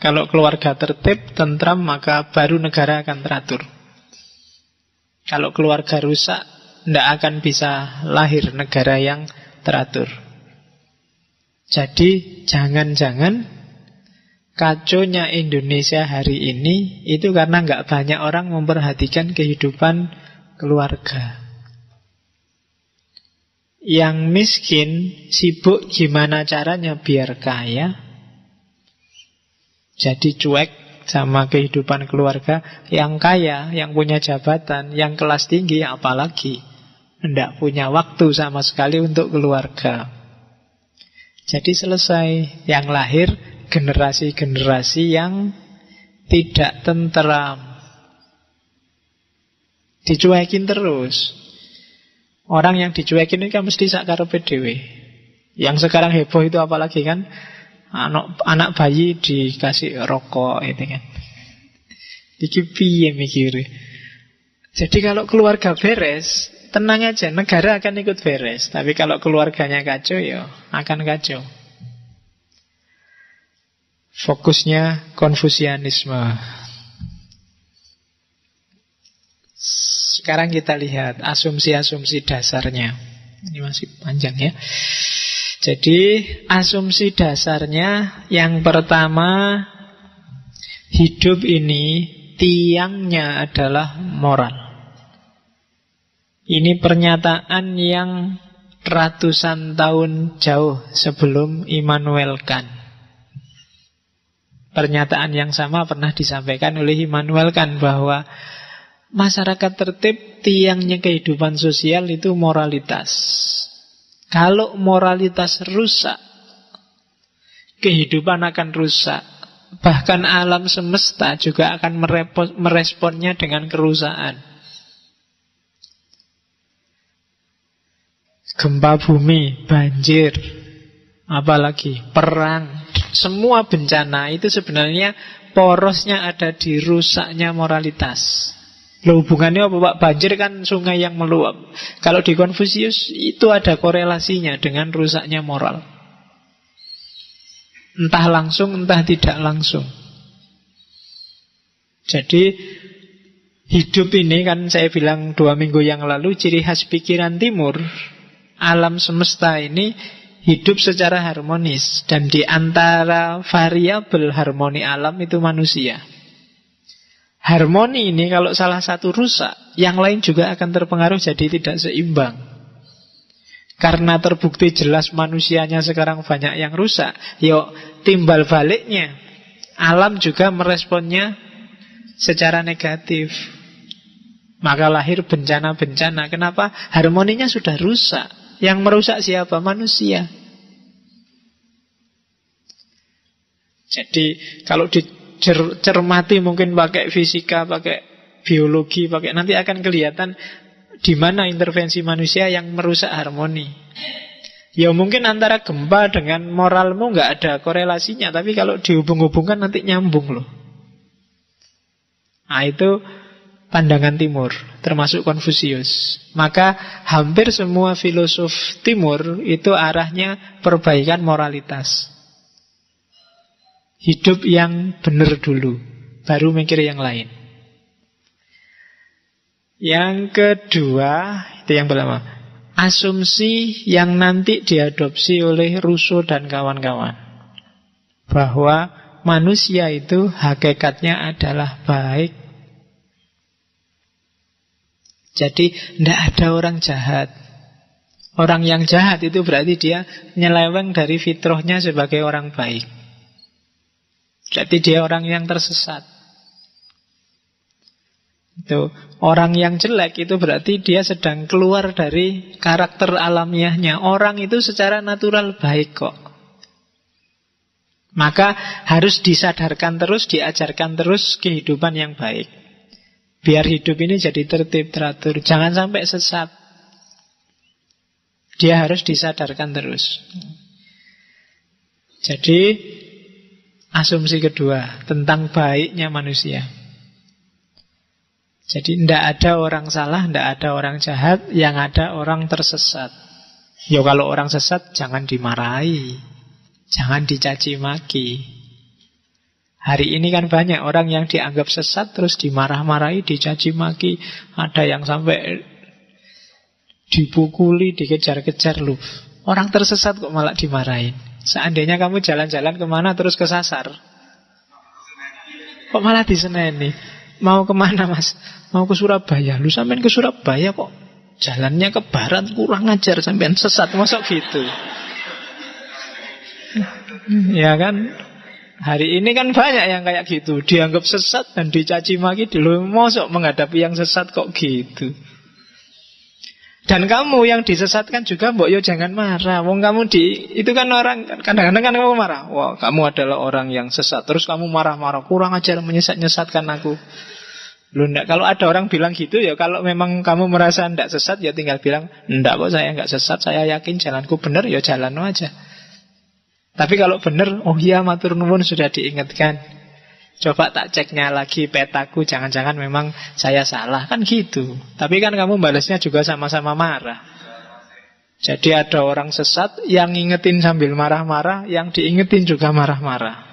Kalau keluarga tertib, tentram, maka baru negara akan teratur. Kalau keluarga rusak, tidak akan bisa lahir negara yang teratur. Jadi jangan-jangan kaconya Indonesia hari ini itu karena nggak banyak orang memperhatikan kehidupan keluarga. Yang miskin sibuk gimana caranya biar kaya, jadi cuek sama kehidupan keluarga. Yang kaya, yang punya jabatan, yang kelas tinggi apalagi nggak punya waktu sama sekali untuk keluarga. Jadi selesai, yang lahir generasi-generasi yang tidak tentram, dicuekin terus. Orang yang dicuekin ini kan mesti sakarepe dhewe. Yang sekarang heboh itu apalagi kan, anak bayi dikasih rokok itu kan. Iki piye mikire. Jadi kalau keluarga beres, tenang aja, negara akan ikut beres. Tapi kalau keluarganya kacau, ya akan kacau. Fokusnya Konfusianisme. Sekarang kita lihat asumsi-asumsi dasarnya. Ini masih panjang ya. Jadi asumsi dasarnya yang pertama, hidup ini tiangnya adalah moral. Ini pernyataan yang ratusan tahun jauh sebelum Immanuel Kant. Pernyataan yang sama pernah disampaikan oleh Immanuel Kant bahwa masyarakat tertib, tiangnya kehidupan sosial itu moralitas. Kalau moralitas rusak, kehidupan akan rusak. Bahkan alam semesta juga akan meresponnya dengan kerusakan. Gempa bumi, banjir, apalagi perang, semua bencana itu sebenarnya porosnya ada di rusaknya moralitas. Loh, hubungannya apa Pak? Banjir kan sungai yang meluap. Kalau di Konfusius itu ada korelasinya dengan rusaknya moral. Entah langsung, entah tidak langsung. Jadi hidup ini kan saya bilang 2 minggu yang lalu, ciri khas pikiran timur, alam semesta ini hidup secara harmonis. Dan di antara variabel harmoni alam itu manusia. Harmoni ini kalau salah satu rusak, yang lain juga akan terpengaruh, jadi tidak seimbang. Karena terbukti jelas manusianya sekarang banyak yang rusak, yuk timbal baliknya alam juga meresponnya secara negatif. Maka lahir bencana-bencana. Kenapa? Harmoninya sudah rusak. Yang merusak siapa? Manusia. Jadi kalau dicermati mungkin pakai fisika, pakai biologi, pakai nanti akan kelihatan di mana intervensi manusia yang merusak harmoni. Ya mungkin antara gempa dengan moralmu nggak ada korelasinya, tapi kalau dihubung-hubungkan nanti nyambung loh. Nah itu pandangan timur, termasuk Konfusius. Maka hampir semua filosof timur itu arahnya perbaikan moralitas. Hidup yang benar dulu, baru mikir yang lain. Yang kedua, itu yang pertama, asumsi yang nanti diadopsi oleh Rousseau dan kawan-kawan, bahwa manusia itu hakikatnya adalah baik. Jadi tidak ada orang jahat. Orang yang jahat itu berarti dia nyeleweng dari fitrahnya sebagai orang baik. Berarti dia orang yang tersesat. Itu orang yang jelek itu berarti dia sedang keluar dari karakter alamiahnya. Orang itu secara natural baik kok. Maka harus disadarkan terus, diajarkan terus kehidupan yang baik. Biar hidup ini jadi tertib, teratur. Jangan sampai sesat. Dia harus disadarkan terus. Jadi asumsi kedua tentang baiknya manusia. Jadi tidak ada orang salah, tidak ada orang jahat, yang ada orang tersesat. Ya kalau orang sesat jangan dimarahi, jangan dicaci maki. Hari ini kan banyak orang yang dianggap sesat terus dimarah-marahi, dicaci maki. Ada yang sampai dipukuli, dikejar-kejar loh. Orang tersesat kok malah dimarahin. Seandainya kamu jalan-jalan kemana terus kesasar, kok malah diseneni? Mau kemana mas? Mau ke Surabaya. Lu sampean ke Surabaya kok jalannya ke barat, kurang ajar, sampean sesat. Masuk gitu. Ya kan? Hari ini kan banyak yang kayak gitu, dianggap sesat dan dicaci maki. Dulu masuk menghadapi yang sesat kok gitu. Dan kamu yang disesatkan juga mbok yo jangan marah. Wong kamu itu kan orang kadang-kadang kan kamu marah. Wah, kamu adalah orang yang sesat. Terus kamu marah-marah, kurang ajar menyesatkan aku. Loh enggak, kalau ada orang bilang gitu ya, kalau memang kamu merasa enggak sesat ya tinggal bilang, enggak kok saya enggak sesat, saya yakin jalanku benar, ya jalan aja. Tapi kalau benar, oh iya matur nuwun sudah diingatkan. Coba tak ceknya lagi petaku, jangan-jangan memang saya salah. Kan gitu. Tapi kan kamu balasnya juga sama-sama marah. Jadi ada orang sesat yang ngingetin sambil marah-marah, yang diingetin juga marah-marah.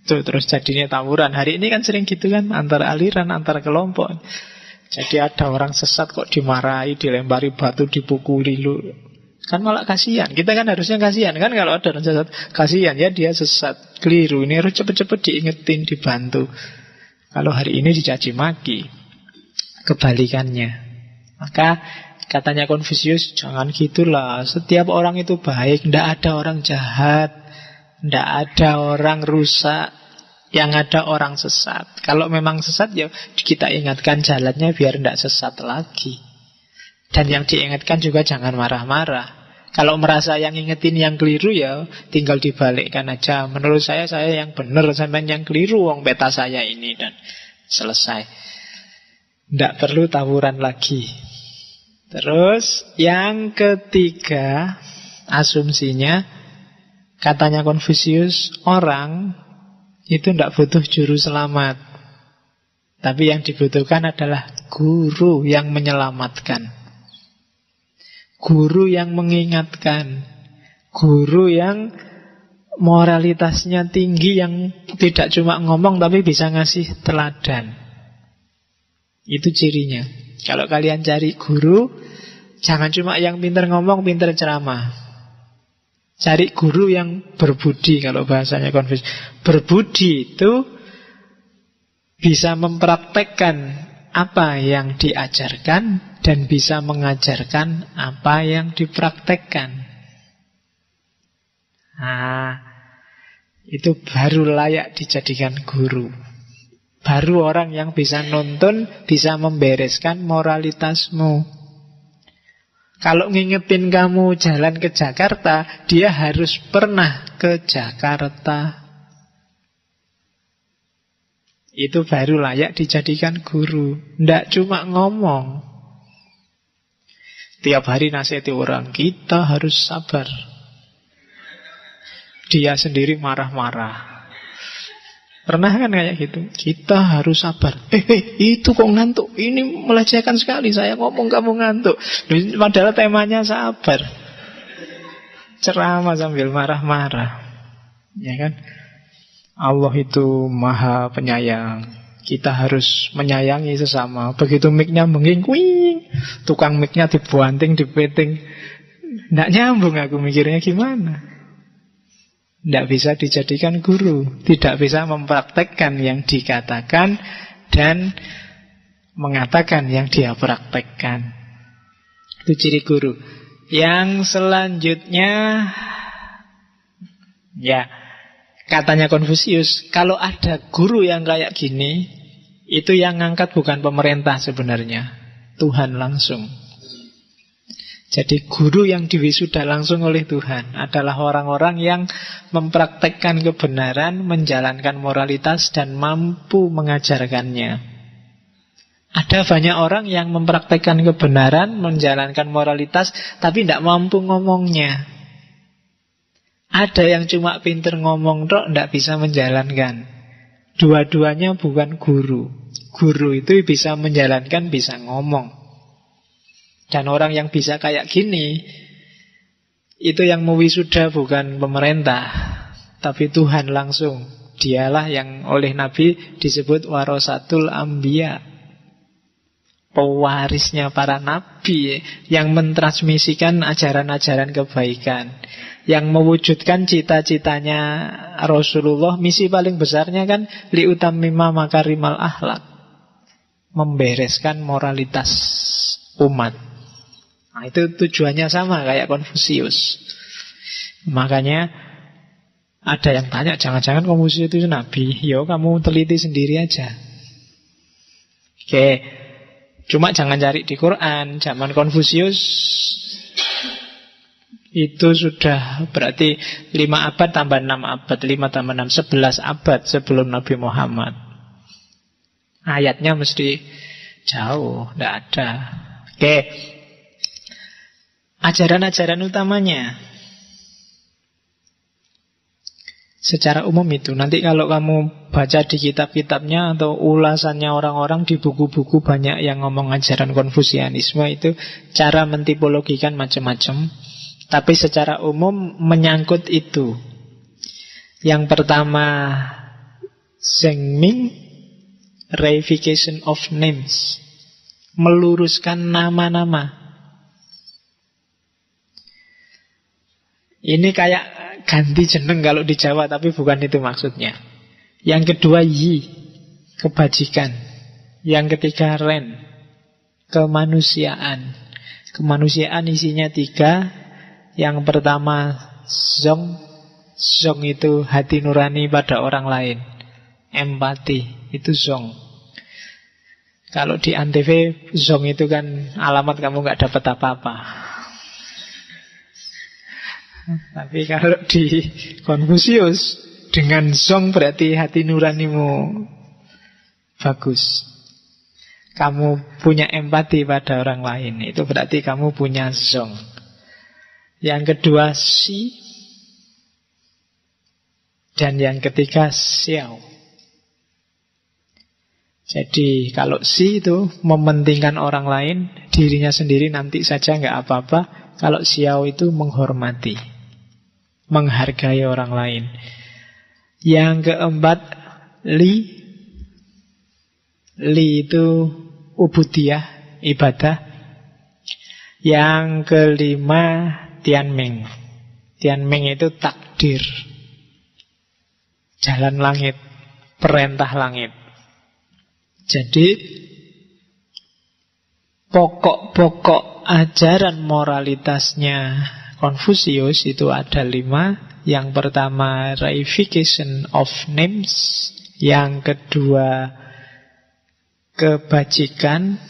Itu terus jadinya tawuran. Hari ini kan sering gitu kan, antar aliran, antar kelompok. Jadi ada orang sesat kok dimarahi, dilempari batu, dipukuli lu. Kan malah kasihan. Kita kan harusnya kasihan kan kalau ada orang sesat. Kasihan ya dia sesat, keliru. Ini harus cepet-cepet diingetin, dibantu. Kalau hari ini dicaci maki, kebalikannya. Maka katanya Konfusius, jangan gitulah. Setiap orang itu baik, tidak ada orang jahat, tidak ada orang rusak, yang ada orang sesat. Kalau memang sesat ya kita ingatkan jalannya biar tidak sesat lagi. Dan yang diingatkan juga jangan marah-marah. Kalau merasa yang ingetin yang keliru ya tinggal dibalikkan aja. Menurut saya yang benar, sampai yang keliru wong peta saya ini, dan selesai. Tidak perlu tawuran lagi. Terus yang ketiga asumsinya, Katanya Konfusius, orang itu tidak butuh juru selamat, tapi yang dibutuhkan adalah guru yang menyelamatkan, guru yang mengingatkan, guru yang moralitasnya tinggi, yang tidak cuma ngomong tapi bisa ngasih teladan. Itu cirinya. Kalau kalian cari guru, jangan cuma yang pintar ngomong, pintar ceramah. Cari guru yang berbudi. Kalau bahasanya Konfusius, berbudi itu bisa mempraktekkan apa yang diajarkan dan bisa mengajarkan apa yang dipraktekkan. Nah, itu baru layak dijadikan guru. Baru orang yang bisa nuntun, bisa membereskan moralitasmu. Kalau ngingetin kamu jalan ke Jakarta, dia harus pernah ke Jakarta. Itu baru layak dijadikan guru. Ndak cuma ngomong. Tiap hari nasihati orang, kita harus sabar. Dia sendiri marah-marah. Pernah kan kayak gitu? Kita harus sabar. Itu kok ngantuk? Ini melecehkan sekali. Saya ngomong kamu ngantuk. Padahal temanya sabar. Ceramah sambil marah-marah. Ya kan? Allah itu maha penyayang. Kita harus menyayangi sesama. Begitu mic-nya mengingkuing, tukang mic-nya dibuanting, dipeting. Nggak nyambung, aku mikirnya gimana. Tidak bisa dijadikan guru. Tidak bisa mempraktekkan yang dikatakan dan mengatakan yang dia praktekkan. Itu ciri guru. Yang selanjutnya, ya, katanya Konfusius, kalau ada guru yang kayak gini, itu yang ngangkat bukan pemerintah sebenarnya, Tuhan langsung. Jadi guru yang diwisuda langsung oleh Tuhan adalah orang-orang yang mempraktekkan kebenaran, menjalankan moralitas, dan mampu mengajarkannya. Ada banyak orang yang mempraktekkan kebenaran, menjalankan moralitas, tapi tidak mampu ngomongnya. Ada yang cuma pinter ngomong tok, tidak bisa menjalankan. Dua-duanya bukan guru. Guru itu bisa menjalankan, bisa ngomong. Dan orang yang bisa kayak gini, itu yang mewisuda bukan pemerintah, tapi Tuhan langsung. Dialah yang oleh Nabi disebut warasatul anbiya, pewarisnya para nabi, yang mentransmisikan ajaran-ajaran kebaikan, yang mewujudkan cita-citanya Rasulullah. Misi paling besarnya kan liutammima makarimal akhlak, membereskan moralitas umat. Nah, itu tujuannya sama kayak Konfusius. Makanya ada yang tanya, jangan-jangan Konfusius itu nabi. Yo, kamu teliti sendiri aja. Oke. Cuma jangan cari di Quran. Zaman Konfusius itu sudah berarti 5 abad tambah 6 abad. 5 tambah 6, 11 abad sebelum Nabi Muhammad. Ayatnya mesti jauh, tidak ada. Oke. Ajaran-ajaran utamanya secara umum itu. Nanti kalau kamu baca di kitab-kitabnya atau ulasannya orang-orang di buku-buku, banyak yang ngomong ajaran Konfusianisme itu cara mentipologikan macam-macam. Tapi secara umum menyangkut itu. Yang pertama, Zhengming, reification of names, meluruskan nama-nama. Ini kayak ganti jeneng kalau di Jawa, tapi bukan itu maksudnya. Yang kedua Yi, kebajikan. Yang ketiga Ren, kemanusiaan. Kemanusiaan isinya 3. Yang pertama Zong. Zong itu hati nurani pada orang lain. Empati, itu Zong. Kalau di Antv, Zong itu kan alamat kamu gak dapat apa-apa. Tapi kalau di Konfusius, dengan Zong berarti hati nuranimu bagus. Kamu punya empati pada orang lain, itu berarti kamu punya Zong. Yang kedua Si, Dan yang ketiga xiao. Jadi kalau si itu mementingkan orang lain, dirinya sendiri nanti saja nggak apa-apa. Kalau xiao itu menghormati, menghargai orang lain. Yang keempat li. Li itu ubudiyah, ibadah. Yang kelima tianming. Tianming itu takdir, jalan langit, perintah langit. Jadi pokok-pokok ajaran moralitasnya Konfusius itu ada 5. Yang pertama reification of names. Yang kedua kebajikan.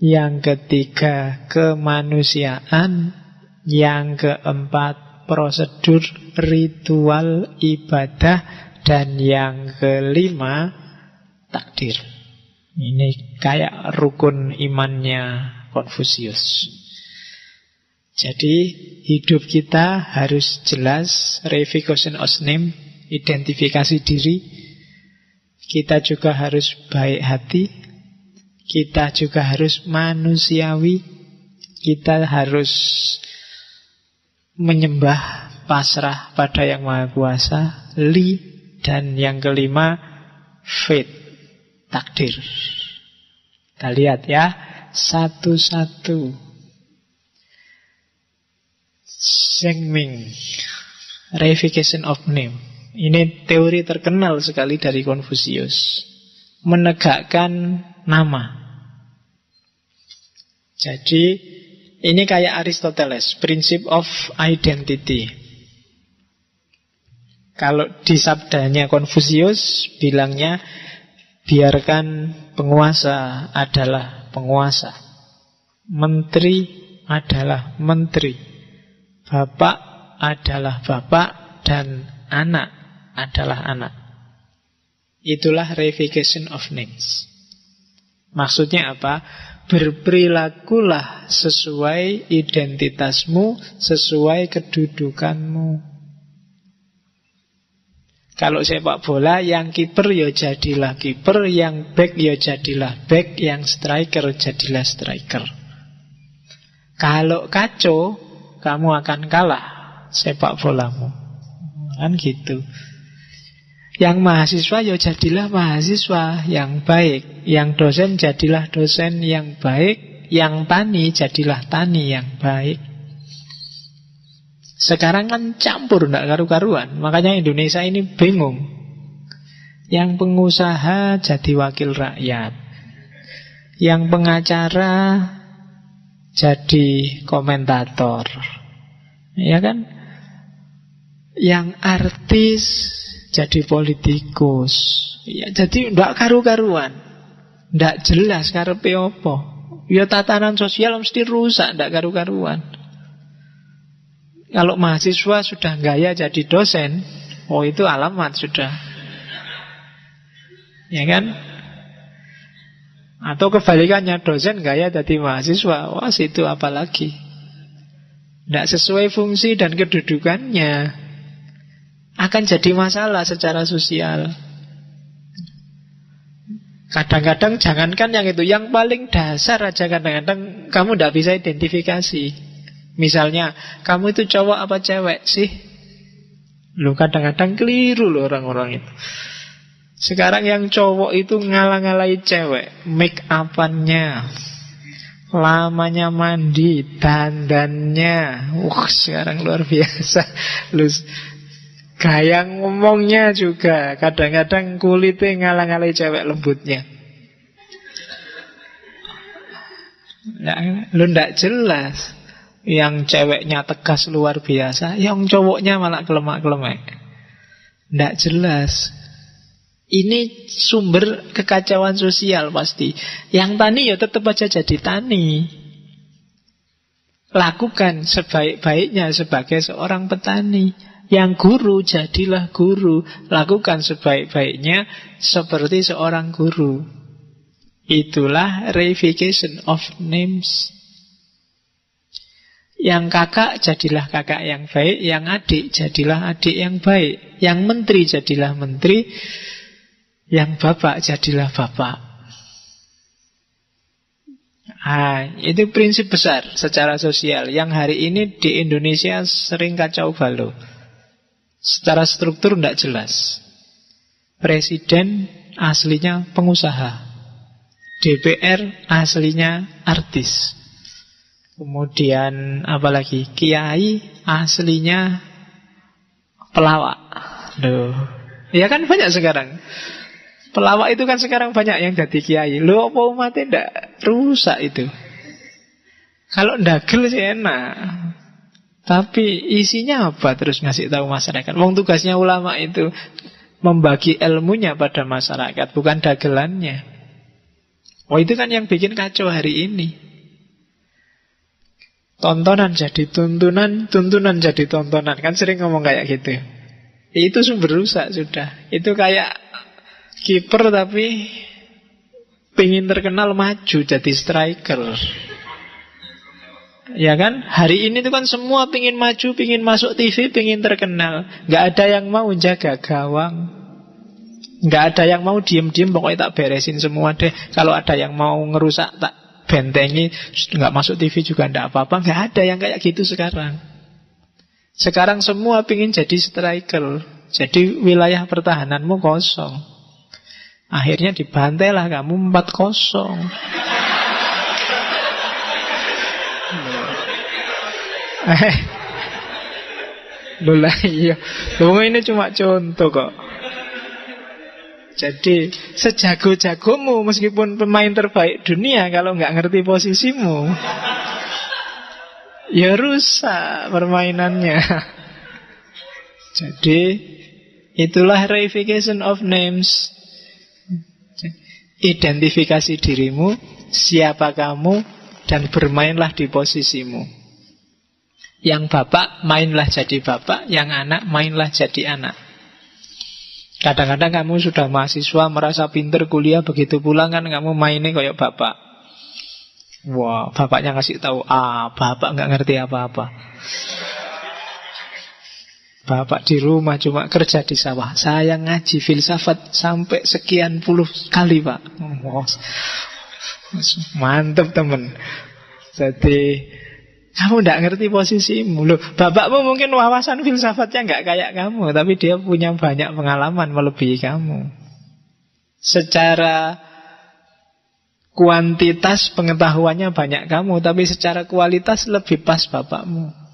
Yang ketiga kemanusiaan. Yang keempat prosedur ritual ibadah. Dan yang kelima takdir. Ini kayak rukun imannya Konfusius. Jadi hidup kita harus jelas, reification of name, identifikasi diri. Kita juga harus baik hati. Kita juga harus manusiawi. Kita harus menyembah, pasrah pada Yang Maha Kuasa, li. Dan yang kelima fate, takdir. Kita lihat ya satu-satu. Zhengming, reification of name. Ini teori terkenal sekali dari Konfusius, menegakkan nama. Jadi ini kayak Aristoteles, principle of identity. Kalau di sabdanya Konfusius bilangnya, biarkan penguasa adalah penguasa, menteri adalah menteri, bapak adalah bapak, dan anak adalah anak. Itulah reification of names. Maksudnya apa? Berperilakulah sesuai identitasmu, sesuai kedudukanmu. Kalau sepak bola, yang kiper ya jadilah kiper, yang back ya jadilah back, yang striker jadilah striker. Kalau kacau, kamu akan kalah sepak bolamu. Kan gitu. Yang mahasiswa ya jadilah mahasiswa yang baik, yang dosen jadilah dosen yang baik, yang tani jadilah tani yang baik. Sekarang kan campur, tidak karu-karuan. Makanya Indonesia ini bingung. Yang pengusaha jadi wakil rakyat, yang pengacara jadi komentator, ya kan? Yang artis jadi politikus. Ya, jadi tidak karu-karuan, tidak jelas karepe apa. Ya tatanan sosial mesti rusak, tidak karu-karuan. Kalau mahasiswa sudah gaya jadi dosen, oh itu alamat sudah, ya kan? Atau kebalikannya, dosen gaya jadi mahasiswa, wah itu apalagi. Tidak sesuai fungsi dan kedudukannya, akan jadi masalah secara sosial. Kadang-kadang jangankan yang itu, yang paling dasar aja kadang-kadang kamu tidak bisa identifikasi. Misalnya, kamu itu cowok apa cewek sih? Loh, kadang-kadang keliru loh orang-orang itu. Sekarang yang cowok itu ngalah-ngalahi cewek, make up-annya, lamanya mandi, dandannya. Sekarang luar biasa. Gaya ngomongnya juga kadang-kadang kulitnya ngalah-ngalahi cewek lembutnya. Lu ndak jelas. Yang ceweknya tegas luar biasa, yang cowoknya malah kelemak-kelemek. Tidak jelas. Ini sumber kekacauan sosial pasti. Yang tani ya tetap aja jadi tani. Lakukan sebaik-baiknya sebagai seorang petani. Yang guru jadilah guru. Lakukan sebaik-baiknya seperti seorang guru. Itulah reification of names. Yang kakak jadilah kakak yang baik, yang adik jadilah adik yang baik, yang menteri jadilah menteri, yang bapak jadilah bapak. Itu prinsip besar secara sosial yang hari ini di Indonesia sering kacau balau. Secara struktur tidak jelas. Presiden aslinya pengusaha, DPR aslinya artis, kemudian apalagi kiai aslinya pelawak. Loh, ya kan banyak sekarang. Pelawak itu kan sekarang banyak yang jadi kiai. Loh, apa umatnya tidak rusak itu? Kalau ndagel sih enak, tapi isinya apa terus ngasih tahu masyarakat? Wong tugasnya ulama itu membagi ilmunya pada masyarakat, bukan dagelannya. Oh, itu kan yang bikin kacau hari ini. Tontonan jadi tuntunan, tuntunan jadi tontonan. Kan sering ngomong kayak gitu. Itu sumber rusak sudah. Itu kayak kiper tapi pingin terkenal maju jadi striker. Ya kan? Hari ini tuh kan semua pingin maju, pingin masuk TV, pingin terkenal. Gak ada yang mau jaga gawang, gak ada yang mau diem-diem, pokoknya tak beresin semua deh. Kalau ada yang mau ngerusak tak bentengi, gak masuk TV juga gak apa-apa. Gak ada yang kayak gitu sekarang. Sekarang semua pingin jadi striker. Jadi wilayah pertahananmu kosong. Akhirnya dibantailah kamu 4-0. Loh iya. Loh, ini cuma contoh kok. Jadi sejago-jagomu meskipun pemain terbaik dunia, kalau nggak ngerti posisimu, ya rusak permainannya. Jadi itulah reification of names. Identifikasi dirimu, siapa kamu, dan bermainlah di posisimu. Yang bapak, mainlah jadi bapak. Yang anak, mainlah jadi anak. Kadang-kadang kamu sudah mahasiswa, merasa pinter kuliah, begitu pulang kan kamu mainnya kayak bapak. Wah, bapaknya ngasih tahu bapak nggak ngerti apa-apa. Bapak di rumah cuma kerja di sawah. Saya ngaji filsafat sampai sekian puluh kali, Pak. Mantap, temen. Jadi kamu tidak ngerti posisimu. Loh, bapakmu mungkin wawasan filsafatnya nggak kayak kamu, tapi dia punya banyak pengalaman melebihi kamu. Secara kuantitas pengetahuannya banyak kamu, tapi secara kualitas lebih pas bapakmu.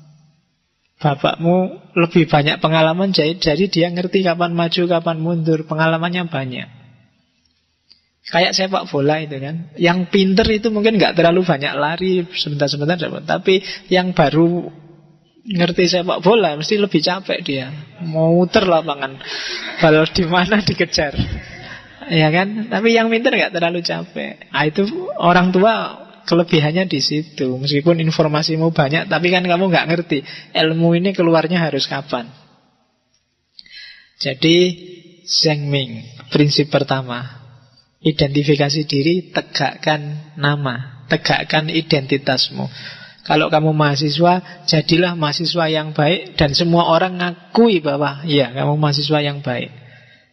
Bapakmu lebih banyak pengalaman, jadi dia ngerti kapan maju, kapan mundur. Pengalamannya banyak. Kayak sepak bola itu kan. Yang pinter itu mungkin gak terlalu banyak lari, sebentar-sebentar dapat. Tapi yang baru ngerti sepak bola mesti lebih capek dia. Mau muter lapangan, bal di mana dikejar. Ya kan? Tapi yang pinter gak terlalu capek. Itu orang tua kelebihannya di situ. Meskipun informasimu banyak, tapi kan kamu nggak ngerti ilmu ini keluarnya harus kapan. Jadi Zhengming, prinsip pertama, identifikasi diri, tegakkan nama, tegakkan identitasmu. Kalau kamu mahasiswa, jadilah mahasiswa yang baik, dan semua orang ngakui bahwa ya kamu mahasiswa yang baik.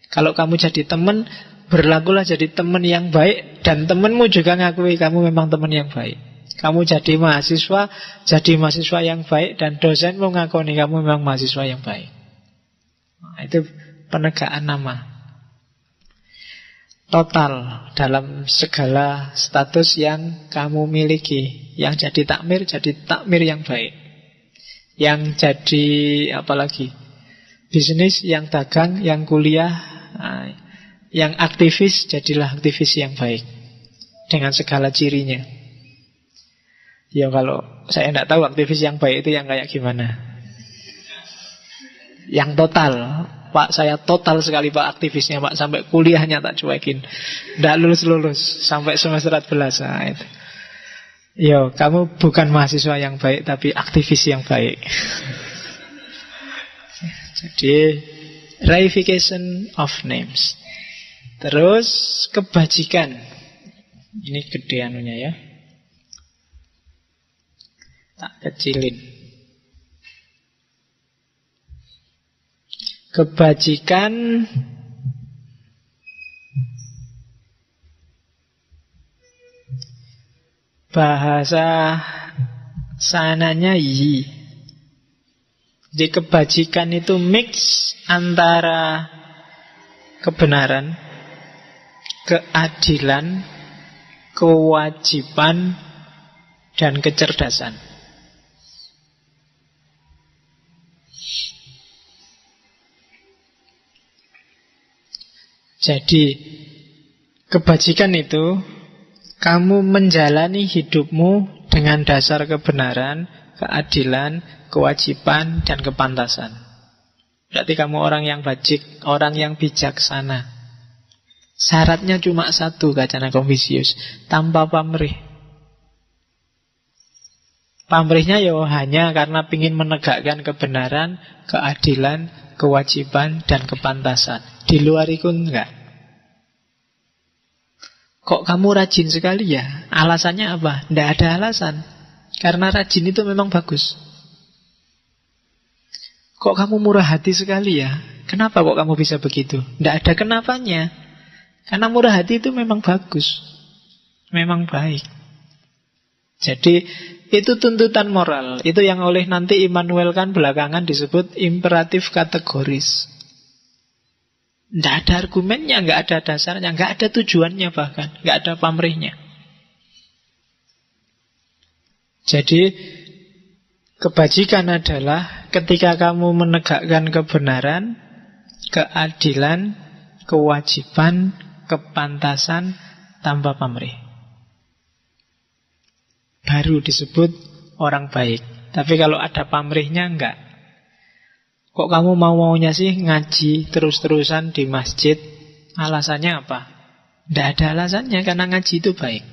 Kalau kamu jadi teman, berlakulah jadi teman yang baik, dan temanmu juga ngakui kamu memang teman yang baik. Kamu jadi mahasiswa yang baik, dan dosenmu ngakuni kamu memang mahasiswa yang baik. Itu penegakan nama. Total dalam segala status yang kamu miliki. Yang jadi takmir yang baik. Yang jadi apalagi bisnis, yang dagang, yang kuliah, yang aktivis, jadilah aktivis yang baik dengan segala cirinya. Ya kalau saya tidak tahu aktivis yang baik itu yang kayak gimana. Yang total, Pak, saya total sekali Pak aktivisnya Pak, sampai kuliahnya tak cuekin, tidak lulus sampai semester 14. Nah, itu. Yo, kamu bukan mahasiswa yang baik, tapi aktivis yang baik. Jadi reification of names. Terus kebajikan. Ini gede anunya ya. tak kecilin. Kebajikan bahasa sananya yi. Jadi kebajikan itu mix antara kebenaran, keadilan, kewajiban, dan kecerdasan. Jadi kebajikan itu kamu menjalani hidupmu dengan dasar kebenaran, keadilan, kewajiban, dan kepantasan. Berarti kamu orang yang bajik, orang yang bijaksana. Syaratnya cuma satu, katanya Konfusius, tanpa pamrih. Pamrihnya ya hanya karena ingin menegakkan kebenaran, keadilan, kewajiban, dan kepantasan. Di luar itu enggak. Kok kamu rajin sekali ya? Alasannya apa? Tidak ada alasan. Karena rajin itu memang bagus. Kok kamu murah hati sekali ya? Kenapa kok kamu bisa begitu? Tidak ada kenapanya. Karena murah hati itu memang bagus. Memang baik. Jadi itu tuntutan moral. Itu yang oleh nanti Immanuel Kant belakangan disebut imperatif kategoris. Tidak ada argumennya, nggak ada dasarnya, nggak ada tujuannya bahkan, nggak ada pamrihnya. Jadi kebajikan adalah ketika kamu menegakkan kebenaran, keadilan, kewajiban, kepantasan tanpa pamrih. Baru disebut orang baik. Tapi kalau ada pamrihnya enggak. Kok kamu mau-maunya sih ngaji terus-terusan di masjid? Alasannya apa? Tidak ada alasannya, karena ngaji itu baik.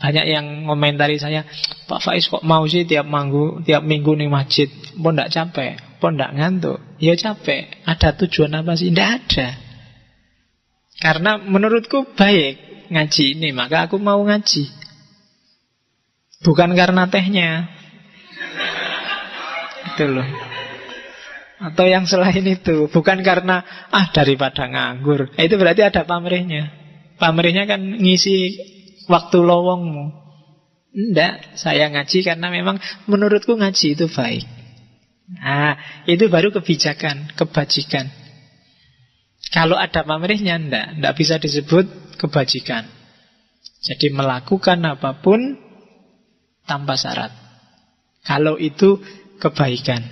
Banyak yang ngomentari saya, Pak Faiz kok mau sih tiap minggu nih masjid? Pun tidak capek? Pun tidak ngantuk? Ya capek. Ada tujuan apa sih? Tidak ada. Karena menurutku baik ngaji ini, maka aku mau ngaji. Bukan karena tehnya. Itu loh. Atau yang selain itu. Bukan karena daripada nganggur. Itu berarti ada pamrihnya. Pamrihnya kan ngisi waktu lowongmu. Enggak, saya ngaji karena memang menurutku ngaji itu baik. Nah, itu baru kebijakan, kebajikan. Kalau ada pamrihnya enggak bisa disebut kebajikan. Jadi melakukan apapun tanpa syarat. Kalau itu kebaikan.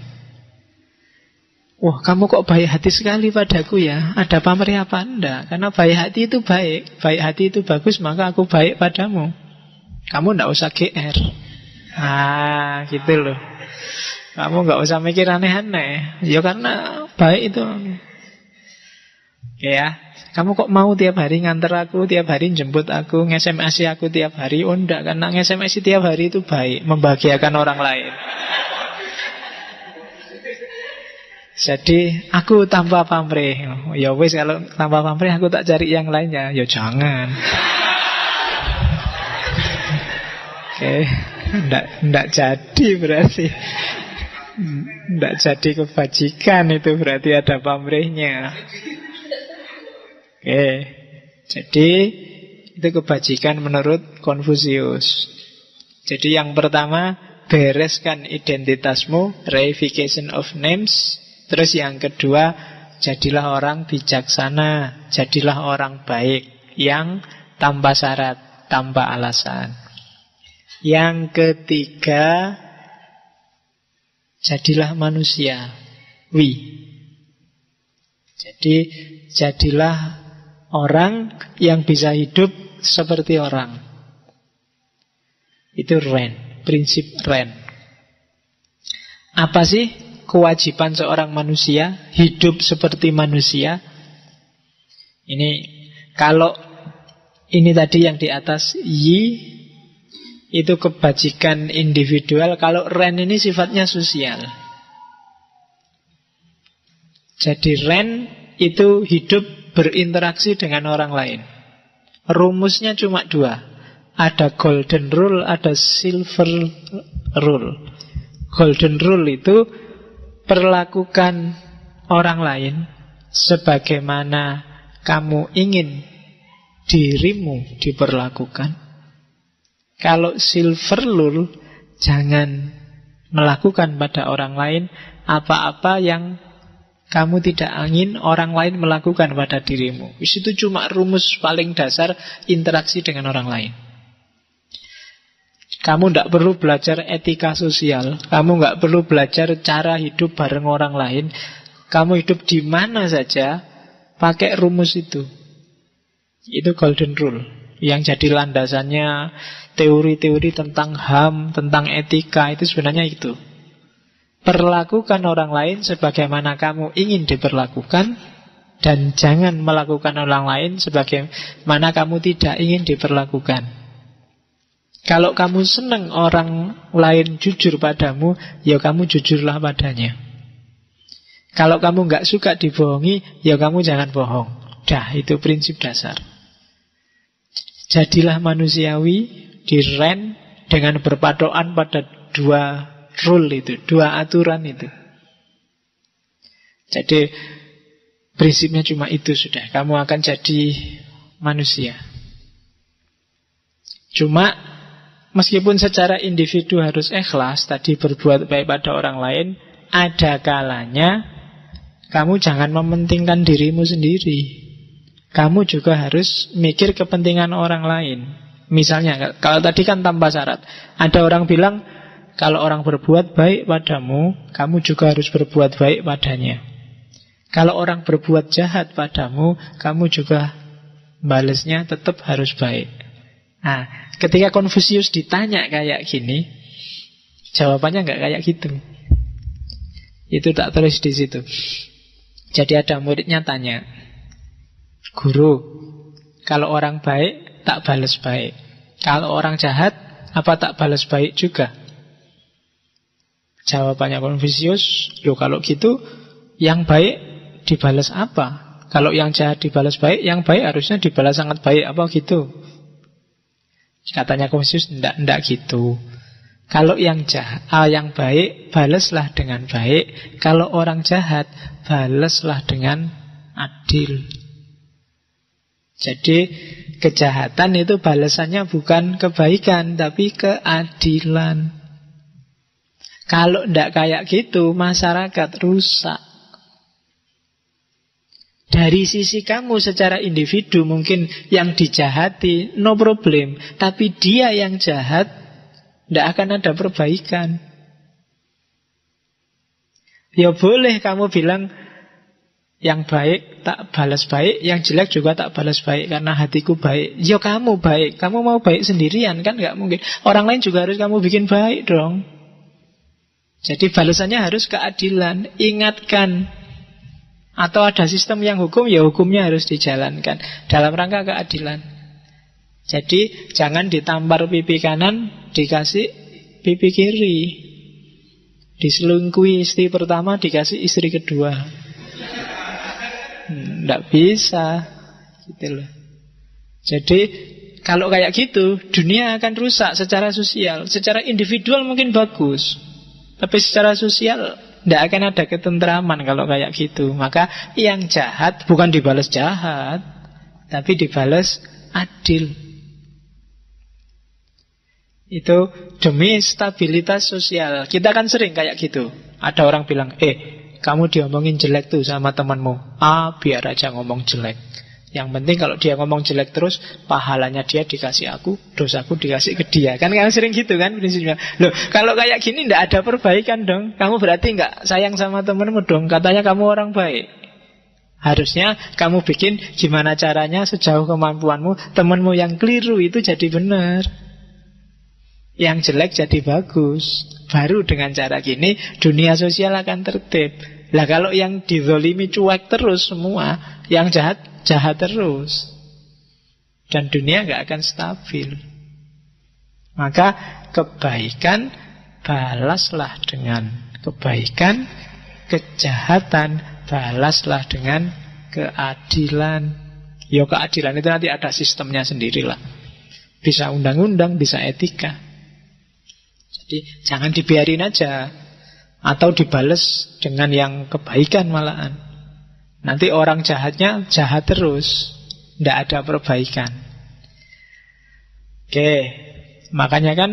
Wah, kamu kok baik hati sekali padaku ya? Ada pamrih apa? Enggak. Karena baik hati itu baik. Baik hati itu bagus, maka aku baik padamu. Kamu enggak usah GR. Gitu loh. Kamu enggak usah mikir aneh-aneh. Ya karena baik itu. Ya, kamu kok mau tiap hari nganter aku, tiap hari jemput aku, nge-SMS aku tiap hari? Oh enggak, karena nge-SMS tiap hari itu baik, membahagiakan orang lain. Jadi aku tanpa pamrih. Ya wis, kalau tanpa pamrih aku tak cari yang lainnya. Ya jangan. Oke, enggak jadi berarti. Enggak jadi kebajikan itu, berarti ada pamrihnya. Oke, jadi itu kebajikan menurut Konfusius. Jadi yang pertama, bereskan identitasmu, reification of names. Terus yang kedua, jadilah orang bijaksana, jadilah orang baik yang tanpa syarat, tanpa alasan. Yang ketiga, jadilah manusia. Jadi jadilah orang yang bisa hidup seperti orang. Itu Ren, prinsip Ren. Apa sih kewajiban seorang manusia? Hidup seperti manusia. Ini kalau ini tadi yang di atas Yi, itu kebajikan individual. Kalau Ren ini sifatnya sosial. Jadi Ren itu hidup berinteraksi dengan orang lain. Rumusnya cuma 2. Ada golden rule, ada silver rule. Golden rule itu perlakukan orang lain sebagaimana kamu ingin dirimu diperlakukan. Kalau silver rule, jangan melakukan pada orang lain apa-apa yang kamu tidak ingin orang lain melakukan pada dirimu. Itu cuma rumus paling dasar interaksi dengan orang lain. Kamu tidak perlu belajar etika sosial. Kamu tidak perlu belajar cara hidup bareng orang lain. Kamu hidup di mana saja pakai rumus itu. Itu golden rule yang jadi landasannya teori-teori tentang HAM, tentang etika. Itu sebenarnya itu. Perlakukan orang lain sebagaimana kamu ingin diperlakukan, dan jangan melakukan orang lain sebagaimana kamu tidak ingin diperlakukan. Kalau kamu senang orang lain jujur padamu, ya kamu jujurlah padanya. Kalau kamu nggak suka dibohongi, ya kamu jangan bohong. Dah, itu prinsip dasar. Jadilah manusiawi, diren dengan berpatokan pada dua rule itu, dua aturan itu. Jadi prinsipnya cuma itu sudah. Kamu akan jadi manusia. Cuma meskipun secara individu harus ikhlas, tadi berbuat baik pada orang lain, ada kalanya kamu jangan mementingkan dirimu sendiri. Kamu juga harus mikir kepentingan orang lain. Misalnya, kalau tadi kan tanpa syarat. Ada orang bilang, kalau orang berbuat baik padamu, kamu juga harus berbuat baik padanya. Kalau orang berbuat jahat padamu, kamu juga balesnya tetap harus baik. Nah, ketika Konfusius ditanya kayak gini, jawabannya nggak kayak gitu. Itu tak tulis di situ. Jadi ada muridnya tanya, guru, kalau orang baik tak balas baik, kalau orang jahat apa tak balas baik juga? Jawabannya Konfusius, loh kalau gitu yang baik dibalas apa? Kalau yang jahat dibalas baik, yang baik harusnya dibalas sangat baik, apa gitu? Katanya Konfusius, enggak gitu. Kalau yang jahat, yang baik balaslah dengan baik. Kalau orang jahat balaslah dengan adil. Jadi kejahatan itu balasannya bukan kebaikan, tapi keadilan. Kalau enggak kayak gitu, masyarakat rusak. Dari sisi kamu secara individu mungkin yang dijahati no problem, tapi dia yang jahat tidak akan ada perbaikan. Ya boleh kamu bilang yang baik tak balas baik, yang jelek juga tak balas baik karena hatiku baik. Ya kamu baik, kamu mau baik sendirian kan nggak mungkin. Orang lain juga harus kamu bikin baik dong. Jadi balasannya harus keadilan. Ingatkan. Atau ada sistem yang hukum, ya hukumnya harus dijalankan dalam rangka keadilan. Jadi jangan ditampar pipi kanan, dikasih pipi kiri. Diselingkuhi istri pertama, dikasih istri kedua. Nggak bisa gitu loh. Jadi kalau kayak gitu, dunia akan rusak secara sosial. Secara individual mungkin bagus, tapi secara sosial tidak akan ada ketentraman kalau kayak gitu. Maka yang jahat bukan dibalas jahat, tapi dibalas adil. Itu demi stabilitas sosial. Kita kan sering kayak gitu. Ada orang bilang, kamu diomongin jelek tuh sama temanmu. Biar aja ngomong jelek. Yang penting kalau dia ngomong jelek terus, pahalanya dia dikasih aku, dosaku dikasih ke dia. Kan sering gitu kan prinsipnya. Loh, kalau kayak gini tidak ada perbaikan dong. Kamu berarti nggak sayang sama temenmu dong. Katanya kamu orang baik. Harusnya kamu bikin gimana caranya sejauh kemampuanmu, temenmu yang keliru itu jadi benar, yang jelek jadi bagus. Baru dengan cara gini dunia sosial akan tertib. Lah kalau yang dizolimi cuek terus semua, yang jahat jahat terus, dan dunia gak akan stabil. Maka kebaikan balaslah dengan kebaikan, kejahatan balaslah dengan keadilan. Ya keadilan itu nanti ada sistemnya sendirilah. Bisa undang-undang, bisa etika. Jadi jangan dibiarin aja, atau dibales dengan yang kebaikan malahan. Nanti orang jahatnya jahat terus, tidak ada perbaikan. Oke, makanya kan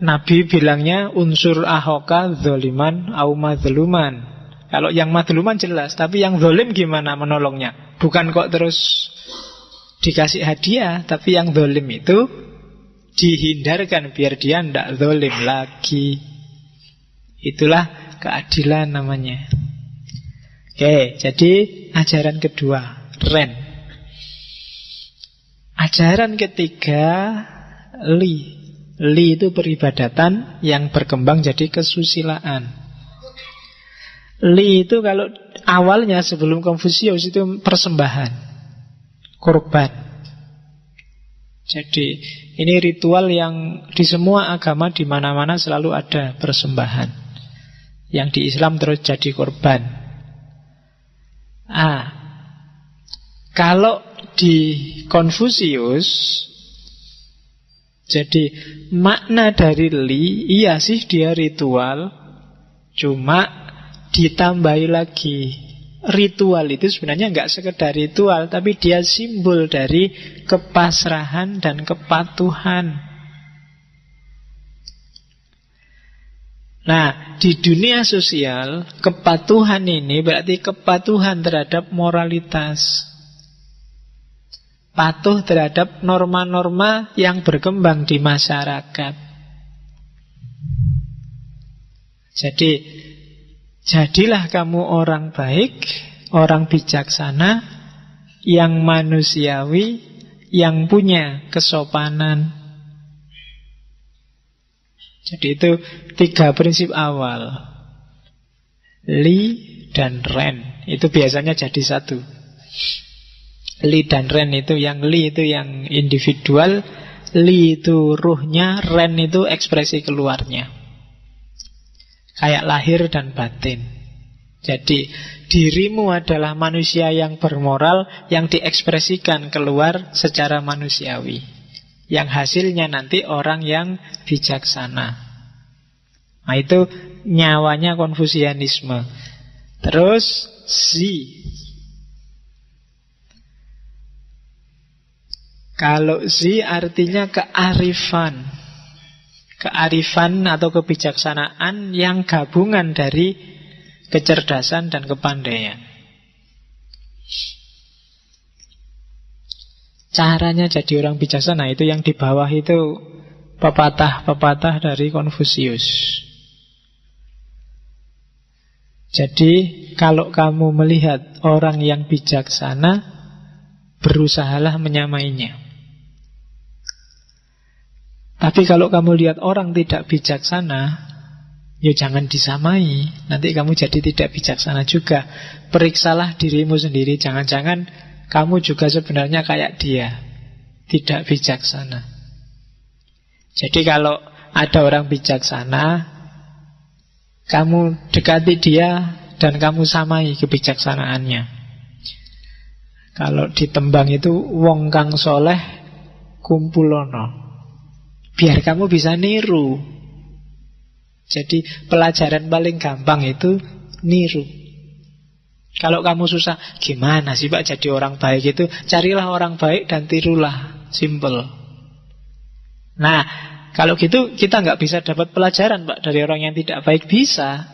Nabi bilangnya unsur ahoka zoliman au mazluman. Kalau yang mazluman jelas, tapi yang zolim gimana menolongnya? Bukan kok terus dikasih hadiah, tapi yang zolim itu dihindarkan biar dia tidak zolim lagi. Itulah keadilan namanya. Oke, jadi ajaran kedua, Ren. Ajaran ketiga, Li. Li itu peribadatan yang berkembang jadi kesusilaan. Li itu kalau awalnya sebelum Konfusius itu persembahan, korban. Jadi ini ritual yang di semua agama di mana-mana selalu ada persembahan. Yang di Islam terus jadi korban. Kalau di Konfusius, jadi makna dari Li, iya sih dia ritual, cuma ditambahi lagi. Ritual itu sebenarnya nggak sekedar ritual, tapi dia simbol dari kepasrahan dan kepatuhan. Nah, di dunia sosial, kepatuhan ini berarti kepatuhan terhadap moralitas. Patuh terhadap norma-norma yang berkembang di masyarakat. Jadi, jadilah kamu orang baik, orang bijaksana, yang manusiawi, yang punya kesopanan. Jadi itu 3 prinsip awal. Li dan Ren itu biasanya jadi satu. Li dan Ren itu yang Li itu yang individual, Li itu ruhnya, Ren itu ekspresi keluarnya. Kayak lahir dan batin. Jadi dirimu adalah manusia yang bermoral, yang diekspresikan keluar secara manusiawi, yang hasilnya nanti orang yang bijaksana. Nah itu nyawanya Konfusianisme. Terus Zi. Kalau Zi artinya kearifan. Kearifan atau kebijaksanaan yang gabungan dari kecerdasan dan kepandaian. Caranya jadi orang bijaksana itu yang di bawah itu pepatah-pepatah dari Konfusius. Jadi kalau kamu melihat orang yang bijaksana, berusahalah menyamainya. Tapi kalau kamu lihat orang tidak bijaksana, ya jangan disamai. Nanti kamu jadi tidak bijaksana juga. Periksalah dirimu sendiri. Jangan-jangan kamu juga sebenarnya kayak dia, tidak bijaksana. Jadi kalau ada orang bijaksana, kamu dekati dia dan kamu samai kebijaksanaannya. Kalau ditembang itu wong kang soleh kumpulono, biar kamu bisa niru. Jadi pelajaran paling gampang itu niru. Kalau kamu susah, gimana sih Pak jadi orang baik itu? Carilah orang baik dan tirulah. Simple. Nah, kalau gitu kita nggak bisa dapat pelajaran Pak dari orang yang tidak baik. Bisa.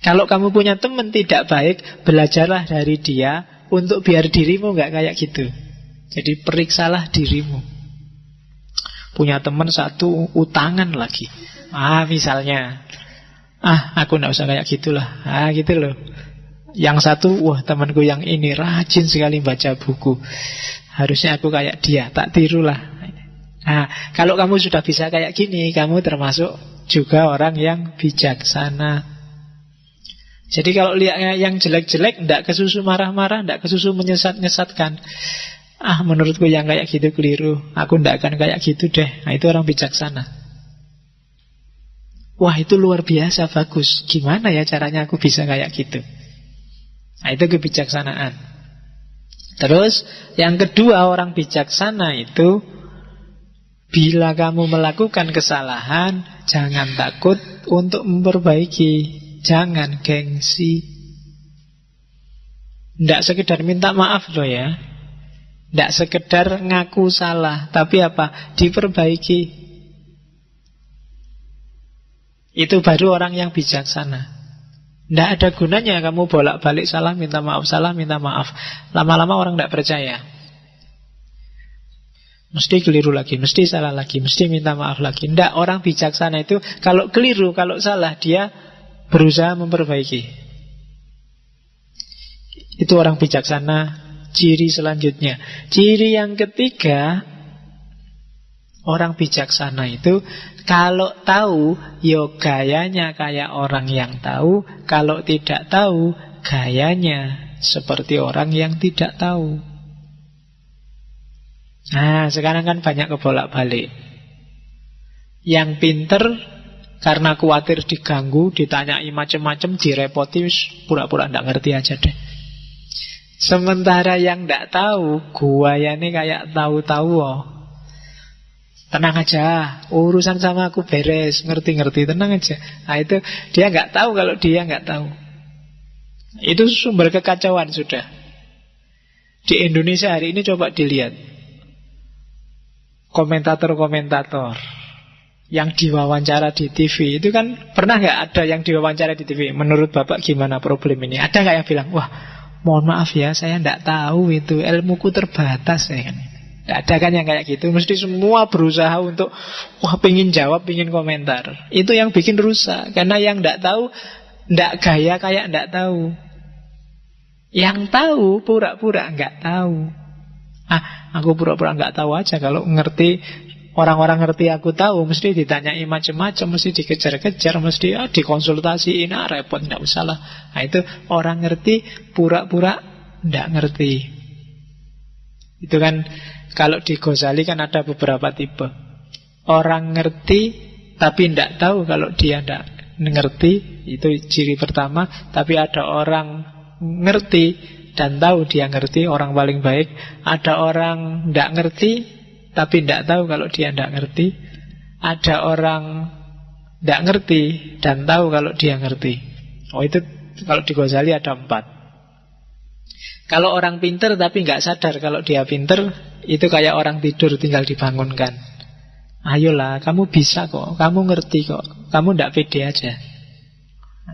Kalau kamu punya teman tidak baik, belajarlah dari dia untuk biar dirimu nggak kayak gitu. Jadi periksalah dirimu. Punya teman satu utangan lagi. Misalnya, aku nggak usah kayak gitulah. Gitu loh. Yang satu, wah temanku yang ini rajin sekali baca buku. Harusnya aku kayak dia, tak tirulah. Kalau kamu sudah bisa kayak gini, kamu termasuk juga orang yang bijaksana. Jadi kalau lihat yang jelek-jelek, ndak kesusu marah-marah, ndak kesusu menyesat-nyesatkan. Menurutku yang kayak gitu keliru, aku ndak akan kayak gitu deh. Nah itu orang bijaksana. Wah itu luar biasa bagus. Gimana ya caranya aku bisa kayak gitu? Nah itu kebijaksanaan. Terus yang kedua orang bijaksana itu Bila kamu melakukan kesalahan, jangan takut untuk memperbaiki. Jangan gengsi. Tidak sekedar minta maaf loh ya. Tidak sekedar ngaku salah, tapi apa? Diperbaiki. Itu baru orang yang bijaksana. Tidak ada gunanya kamu bolak-balik salah, minta maaf, salah, minta maaf. Lama-lama orang tidak percaya. Mesti keliru lagi, mesti salah lagi, mesti minta maaf lagi. Tidak, orang bijaksana itu kalau keliru, kalau salah, dia berusaha memperbaiki. Itu orang bijaksana. Ciri selanjutnya, ciri yang ketiga, orang bijaksana itu kalau tahu, yo gayanya kayak orang yang tahu. Kalau tidak tahu, gayanya seperti orang yang tidak tahu. Nah, sekarang kan banyak kebolak-balik. Yang pinter karena khawatir diganggu, ditanyai macam-macam, direpoti, pura-pura tidak ngerti aja deh. Sementara yang tidak tahu, guayane kayak tahu-tahu. Tenang aja, urusan sama aku beres, ngerti-ngerti, tenang aja. Nah itu, dia nggak tahu kalau dia nggak tahu. Itu sumber kekacauan sudah. Di Indonesia hari ini coba dilihat. Komentator-komentator yang diwawancara di TV, itu kan pernah nggak ada yang diwawancara di TV? Menurut Bapak gimana problem ini? Ada nggak yang bilang, wah mohon maaf ya, saya tidak tahu itu, ilmuku terbatas ya kan. Tidak ada kan yang kayak gitu. Mesti semua berusaha untuk wah pengen jawab, pengen komentar. Itu yang bikin rusak. Karena yang tidak tahu, tidak gaya kayak tidak tahu. Yang tahu pura-pura nggak tahu. Aku pura-pura nggak tahu aja. Kalau ngerti, orang-orang ngerti aku tahu, mesti ditanyai macam-macam, mesti dikejar-kejar, mesti dikonsultasiin, repot, nggak usah lah. Nah itu orang ngerti pura-pura nggak ngerti. Itu kan kalau di Ghazali kan ada beberapa tipe. Orang ngerti tapi nggak tahu kalau dia nggak ngerti, itu ciri pertama. Tapi ada orang ngerti dan tahu dia ngerti, orang paling baik. Ada orang nggak ngerti tapi tidak tahu kalau dia tidak ngerti. Ada orang tidak ngerti dan tahu kalau dia ngerti. Oh itu kalau di Ghazali ada 4. Kalau orang pinter tapi nggak sadar kalau dia pinter, itu kayak orang tidur tinggal dibangunkan. Ayolah, kamu bisa kok, kamu ngerti kok, kamu tidak pede aja.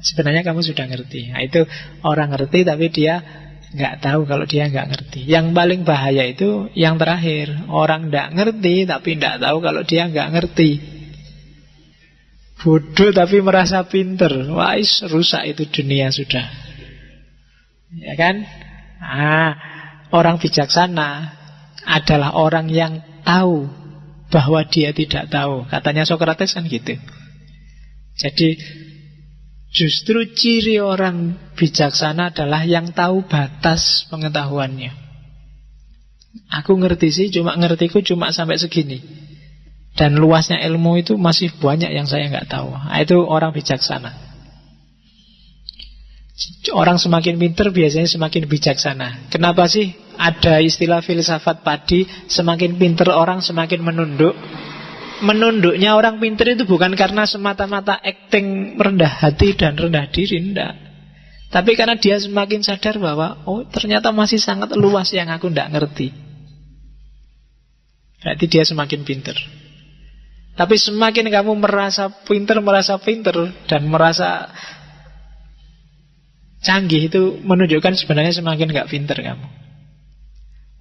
Sebenarnya kamu sudah ngerti. Nah, itu orang ngerti tapi dia nggak tahu kalau dia nggak ngerti. Yang paling bahaya itu yang terakhir, orang nggak ngerti tapi nggak tahu kalau dia nggak ngerti. Bodoh tapi merasa pinter. Wah, rusak itu dunia sudah. Ya kan? Orang bijaksana adalah orang yang tahu bahwa dia tidak tahu. Katanya Sokrates kan gitu. Jadi justru ciri orang bijaksana adalah yang tahu batas pengetahuannya. Aku ngerti sih, cuma ngertiku cuma sampai segini. Dan luasnya ilmu itu masih banyak yang saya nggak tahu. Nah, itu orang bijaksana. Orang semakin pinter biasanya semakin bijaksana. Kenapa sih ada istilah filsafat padi, semakin pinter orang semakin menunduk? Menunduknya orang pinter itu bukan karena semata-mata acting rendah hati dan rendah diri, enggak. Tapi karena dia semakin sadar bahwa oh ternyata masih sangat luas yang aku enggak ngerti. Berarti dia semakin pinter. Tapi semakin kamu merasa pinter dan merasa canggih, itu menunjukkan sebenarnya semakin gak pinter kamu.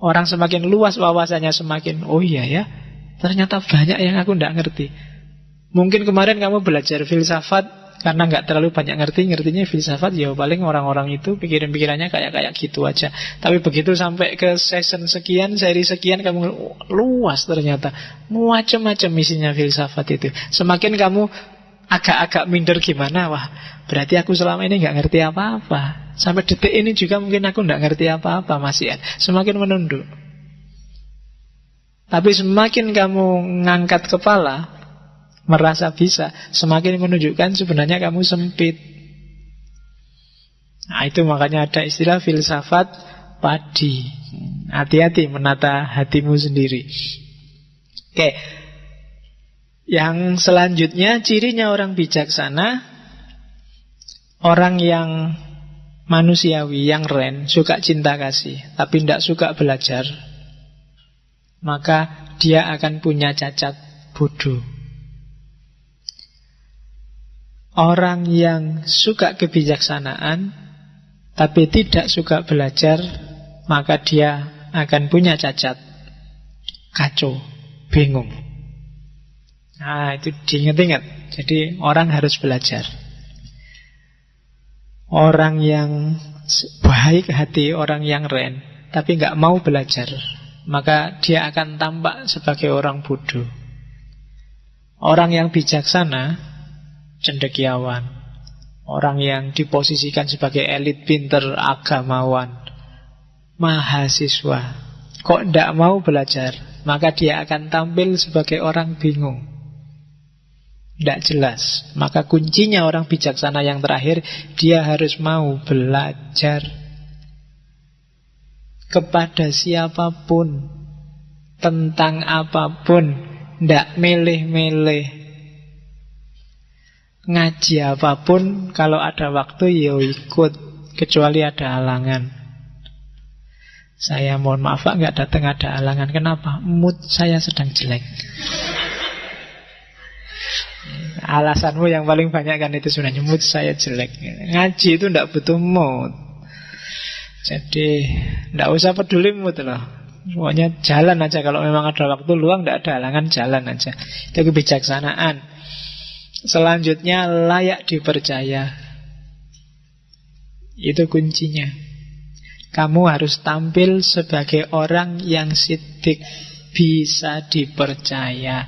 Orang semakin luas wawasannya semakin, oh iya ya, ternyata banyak yang aku tidak ngerti. Mungkin kemarin kamu belajar filsafat karena nggak terlalu banyak ngertinya filsafat, ya paling orang-orang itu pikiran-pikirannya kayak gitu aja. Tapi begitu sampai ke season sekian, seri sekian, kamu luas ternyata, macam-macam isinya filsafat itu. Semakin kamu agak-agak minder gimana, wah berarti aku selama ini nggak ngerti apa-apa. Sampai detik ini juga mungkin aku nggak ngerti apa-apa, masih semakin menunduk. Tapi semakin kamu ngangkat kepala, merasa bisa, semakin menunjukkan sebenarnya kamu sempit. Nah itu makanya ada istilah filsafat padi. Hati-hati menata hatimu sendiri. Oke, Yang selanjutnya, cirinya orang bijaksana, orang yang manusiawi, yang ren, suka cinta kasih, tapi tidak suka belajar, maka dia akan punya cacat bodoh. Orang yang suka kebijaksanaan, tapi tidak suka belajar, maka dia akan punya cacat kacau, bingung. Nah, itu diingat-ingat. Jadi orang harus belajar. Orang yang baik hati, orang yang ren, tapi nggak mau belajar, maka dia akan tampak sebagai orang bodoh. Orang yang bijaksana, cendekiawan, orang yang diposisikan sebagai elit pinter, agamawan, mahasiswa, kok tidak mau belajar, maka dia akan tampil sebagai orang bingung, tidak jelas. Maka kuncinya orang bijaksana yang terakhir, dia harus mau belajar kepada siapapun, tentang apapun, tidak milih-milih. Ngaji apapun, kalau ada waktu ya ikut, kecuali ada halangan. Saya mohon maaf Pak, nggak datang, ada halangan. Kenapa? Mood saya sedang jelek. Alasanmu yang paling banyak kan itu sebenarnya, mood saya jelek. Ngaji itu tidak butuh mood. Jadi tidak usah peduli mood loh. Semuanya jalan aja. Kalau memang ada waktu luang, tidak ada halangan, jalan aja. Itu kebijaksanaan. Selanjutnya, layak dipercaya. Itu kuncinya. Kamu harus tampil sebagai orang yang sidik, bisa dipercaya.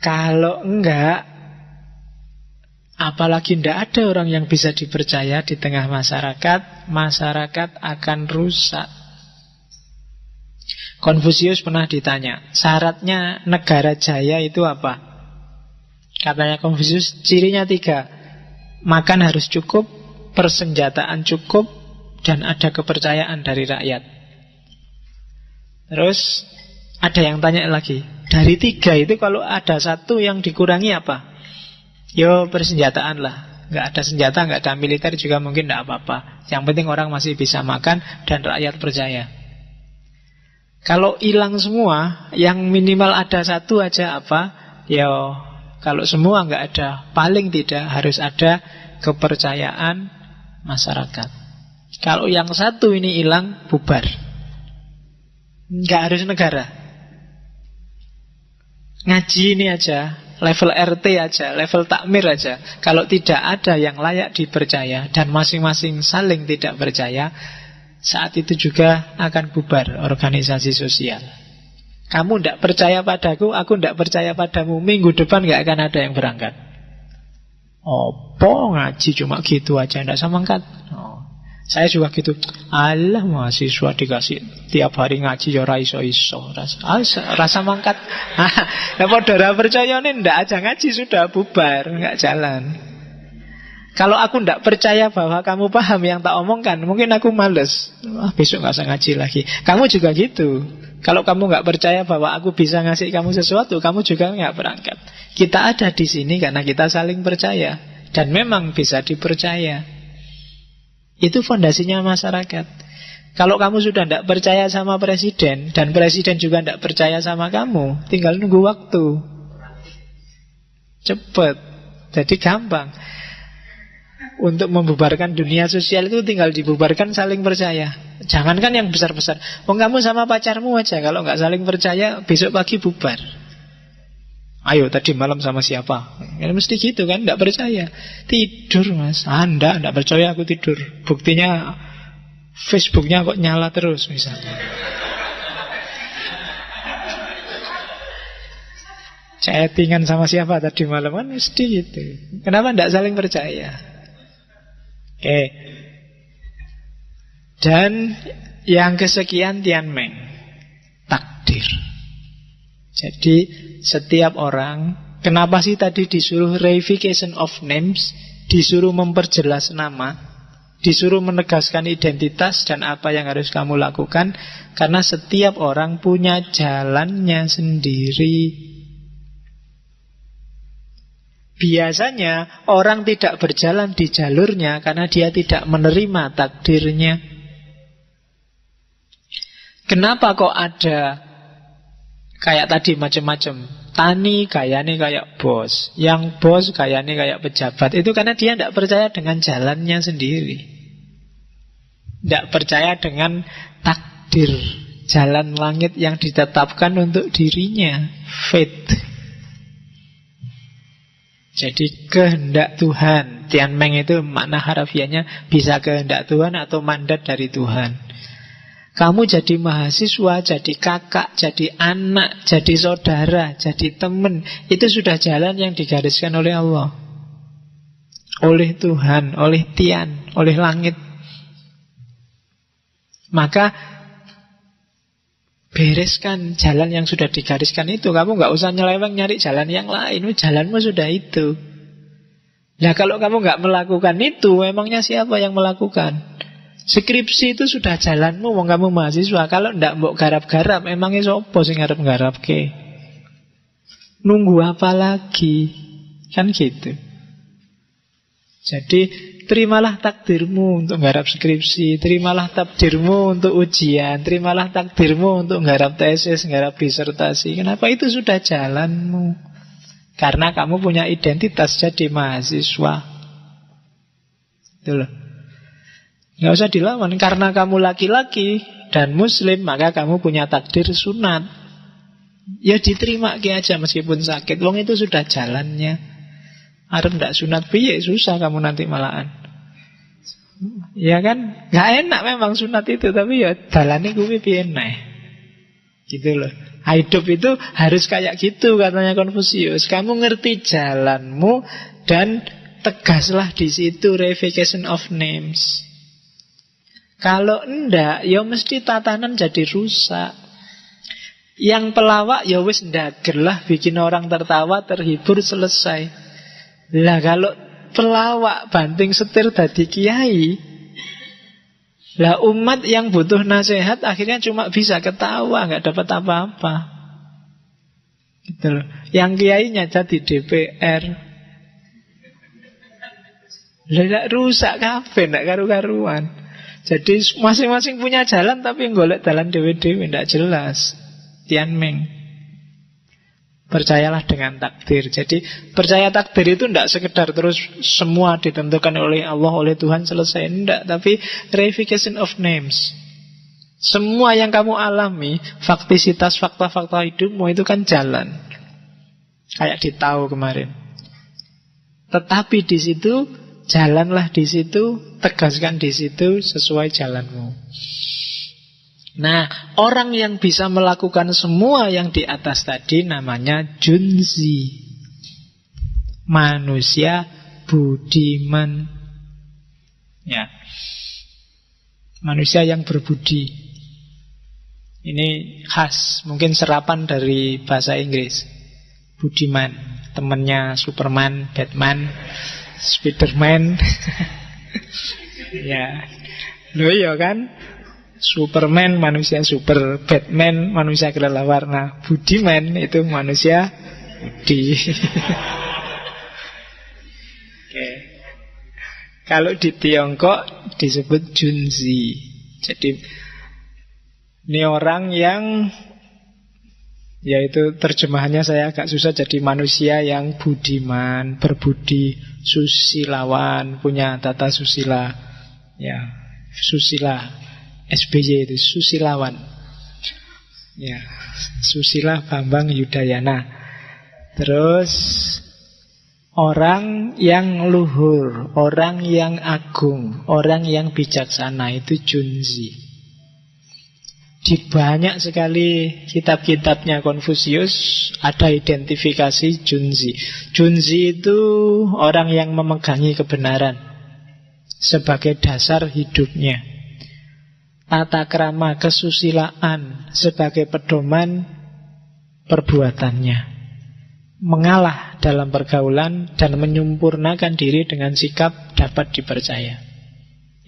Kalau enggak, apalagi tidak ada orang yang bisa dipercaya di tengah masyarakat, masyarakat akan rusak. Konfusius pernah ditanya, syaratnya negara jaya itu apa? Katanya Konfusius, cirinya 3. Makan harus cukup, persenjataan cukup, dan ada kepercayaan dari rakyat. Terus ada yang tanya lagi, dari 3 itu kalau ada satu yang dikurangi apa? Yo persenjataan lah. Nggak ada senjata, nggak ada militer juga mungkin nggak apa-apa. Yang penting orang masih bisa makan dan rakyat percaya. Kalau hilang semua, yang minimal ada satu aja apa? Yo kalau semua nggak ada, paling tidak harus ada kepercayaan masyarakat. Kalau yang satu ini hilang, bubar. Nggak harus negara. Ngaji ini aja, level RT aja, level takmir aja, kalau tidak ada yang layak dipercaya dan masing-masing saling tidak percaya, saat itu juga akan bubar organisasi sosial. Kamu tidak percaya padaku, aku tidak percaya padamu, minggu depan gak akan ada yang berangkat. Opo ngaji cuma gitu aja, tidak samangkat. Saya juga gitu. Alah mahasiswa dikasih tiap hari ngaji ya ora iso-iso. Rasa mangkat. Lah padha ora percaya nih ndak aja ngaji sudah bubar, enggak jalan. Kalau aku ndak percaya bahwa kamu paham yang tak omongkan, mungkin aku males. Besok enggak usah ngaji lagi. Kamu juga gitu. Kalau kamu nggak percaya bahwa aku bisa ngasih kamu sesuatu, kamu juga nggak berangkat. Kita ada di sini karena kita saling percaya dan memang bisa dipercaya. Itu fondasinya masyarakat. Kalau kamu sudah tidak percaya sama presiden dan presiden juga tidak percaya sama kamu, tinggal nunggu waktu. Cepat. Jadi gampang. Untuk membubarkan dunia sosial itu tinggal dibubarkan saling percaya. Jangankan yang besar-besar. Kamu sama pacarmu aja, kalau nggak saling percaya besok pagi bubar. Ayo tadi malam sama siapa? Ya, mesti gitu kan, tidak percaya. Tidur mas, Anda tidak percaya aku tidur. Buktinya Facebooknya kok nyala terus misalnya. Chattingan sama siapa tadi malam kan mesti gitu. Kenapa tidak saling percaya? Oke. Dan yang kesekian Tianmeng, takdir. Jadi setiap orang, kenapa sih tadi disuruh reification of names, disuruh memperjelas nama? Disuruh menegaskan identitas dan apa yang harus kamu lakukan, karena setiap orang punya jalannya sendiri. Biasanya orang tidak berjalan di jalurnya karena dia tidak menerima takdirnya. Kenapa kok ada kayak tadi macam-macam? Tani gayanya kayak bos, yang bos gayanya kayak pejabat. Itu karena dia tidak percaya dengan jalannya sendiri, tidak percaya dengan takdir, jalan langit yang ditetapkan untuk dirinya, fate. Jadi kehendak Tuhan. Tianmeng itu makna harafiahnya bisa kehendak Tuhan atau mandat dari Tuhan. Kamu jadi mahasiswa, jadi kakak, jadi anak, jadi saudara, jadi teman, itu sudah jalan yang digariskan oleh Allah, oleh Tuhan, oleh Tian, oleh langit. Maka bereskan jalan yang sudah digariskan itu. Kamu gak usah nyeleweng nyari jalan yang lain. Jalanmu sudah itu. Nah kalau kamu gak melakukan itu, emangnya siapa yang melakukan? Skripsi itu sudah jalanmu, wong kamu mahasiswa. Kalau ndak mbok garap-garap, emangnya sopo sing ngarep garapke? Nunggu apa lagi? Kan gitu. Jadi terimalah takdirmu untuk garap skripsi, terimalah takdirmu untuk ujian, terimalah takdirmu untuk garap tesis, garap disertasi. Kenapa? Itu sudah jalanmu. Karena kamu punya identitas jadi mahasiswa. Itu loh. Nggak usah dilawan. Karena kamu laki-laki dan muslim, maka kamu punya takdir sunat. Ya diterima aja meskipun sakit. Wong itu sudah jalannya. Arep ndak sunat piye, susah kamu nanti malahan. Ya kan? Gak enak memang sunat itu, tapi ya dalane kuwi piye neh. Gitu loh. Hidup itu harus kayak gitu katanya Konfusius. Kamu ngerti jalanmu dan tegaslah di situ, revocation of names. Kalau enggak, ya mesti tatanan jadi rusak. Yang pelawak ya wis ndagelah, bikin orang tertawa, terhibur, selesai. Lah kalau pelawak banting setir dadi kiai, lah umat yang butuh nasihat akhirnya cuma bisa ketawa, nggak dapat apa-apa. Gitu loh. Yang kiainya jadi DPR. Lah rusak kabeh, ndak karu-karuan. Jadi masing-masing punya jalan, tapi golek jalan dewe-dewe ndak jelas. Tianmeng. Percayalah dengan takdir. Jadi percaya takdir itu tidak sekedar terus semua ditentukan oleh Allah, oleh Tuhan, selesai. Tidak, tapi reification of names. Semua yang kamu alami, faktisitas, fakta-fakta hidupmu itu kan jalan. Kayak di Tao kemarin. Tetapi di situ, jalanlah di situ, tegaskan di situ sesuai jalanmu. Nah, orang yang bisa melakukan semua yang di atas tadi namanya Junzi. Manusia budiman. Ya. Manusia yang berbudi. Ini khas, mungkin serapan dari bahasa Inggris. Budiman, temannya Superman, Batman, Spiderman. Ya. Loh iya kan? Superman manusia super, Batman manusia kelelawar. Nah, budiman itu manusia budi. Oke. Kalau di Tiongkok disebut Junzi. Jadi ini orang yang, yaitu terjemahannya saya agak susah, jadi manusia yang budiman, berbudi, susilawan, punya tata susila. Ya, susila. SBY itu susilawan. Ya, Susila Bambang Yudayana. Terus orang yang luhur, orang yang agung, orang yang bijaksana itu Junzi. Di banyak sekali kitab-kitabnya Konfusius ada identifikasi Junzi. Junzi itu orang yang memegangi kebenaran sebagai dasar hidupnya. Tata krama kesusilaan sebagai pedoman perbuatannya. Mengalah dalam pergaulan dan menyempurnakan diri dengan sikap dapat dipercaya.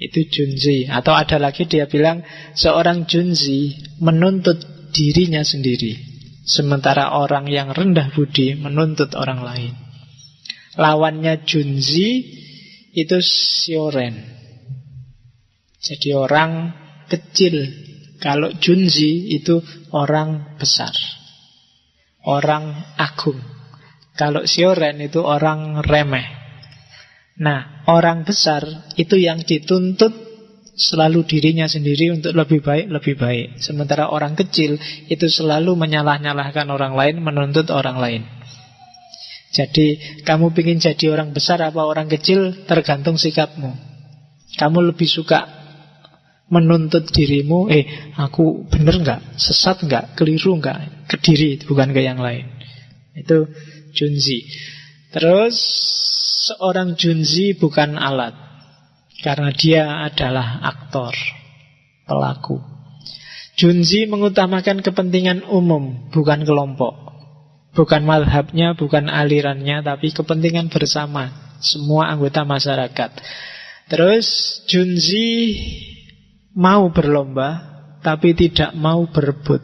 Itu junzi. Atau ada lagi dia bilang seorang junzi menuntut dirinya sendiri, sementara orang yang rendah budi menuntut orang lain. Lawannya junzi itu sioren. Jadi orang kecil. Kalau junzi itu orang besar, orang agung. Kalau sioren itu orang remeh. Nah, orang besar itu yang dituntut selalu dirinya sendiri untuk lebih baik. Sementara orang kecil itu selalu menyalah-nyalahkan orang lain, menuntut orang lain. Jadi, kamu ingin jadi orang besar apa orang kecil, tergantung sikapmu. Kamu lebih suka menuntut dirimu, aku benar nggak, sesat nggak, keliru nggak, ke diri, bukan ke yang lain. Itu junzi. Terus seorang junzi bukan alat, karena dia adalah aktor, pelaku. Junzi mengutamakan kepentingan umum, bukan kelompok. Bukan madhabnya, bukan alirannya, tapi kepentingan bersama semua anggota masyarakat. Terus junzi mau berlomba, tapi tidak mau berebut.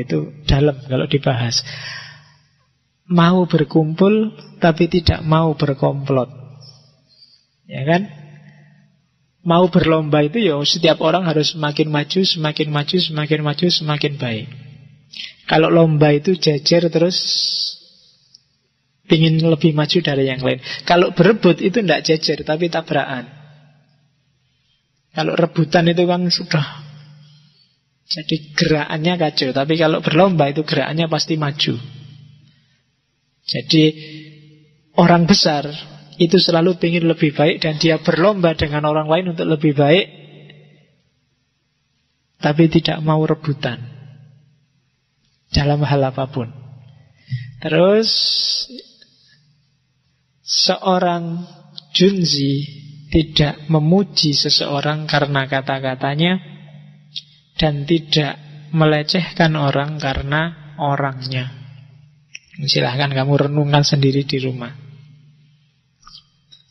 Itu dalam kalau dibahas. Mau berkumpul tapi tidak mau berkomplot. Ya kan? Mau berlomba itu ya setiap orang harus semakin maju, semakin baik. Kalau lomba itu jejer terus pingin lebih maju dari yang lain. Kalau berebut itu tidak jejer tapi tabrakan. Kalau rebutan itu kan sudah jadi gerakannya kacau. Tapi kalau berlomba itu gerakannya pasti maju. Jadi orang besar itu selalu ingin lebih baik dan dia berlomba dengan orang lain untuk lebih baik, tapi tidak mau rebutan dalam hal apapun. Terus seorang junzi tidak memuji seseorang karena kata-katanya dan tidak melecehkan orang karena orangnya. Silahkan kamu renungkan sendiri di rumah.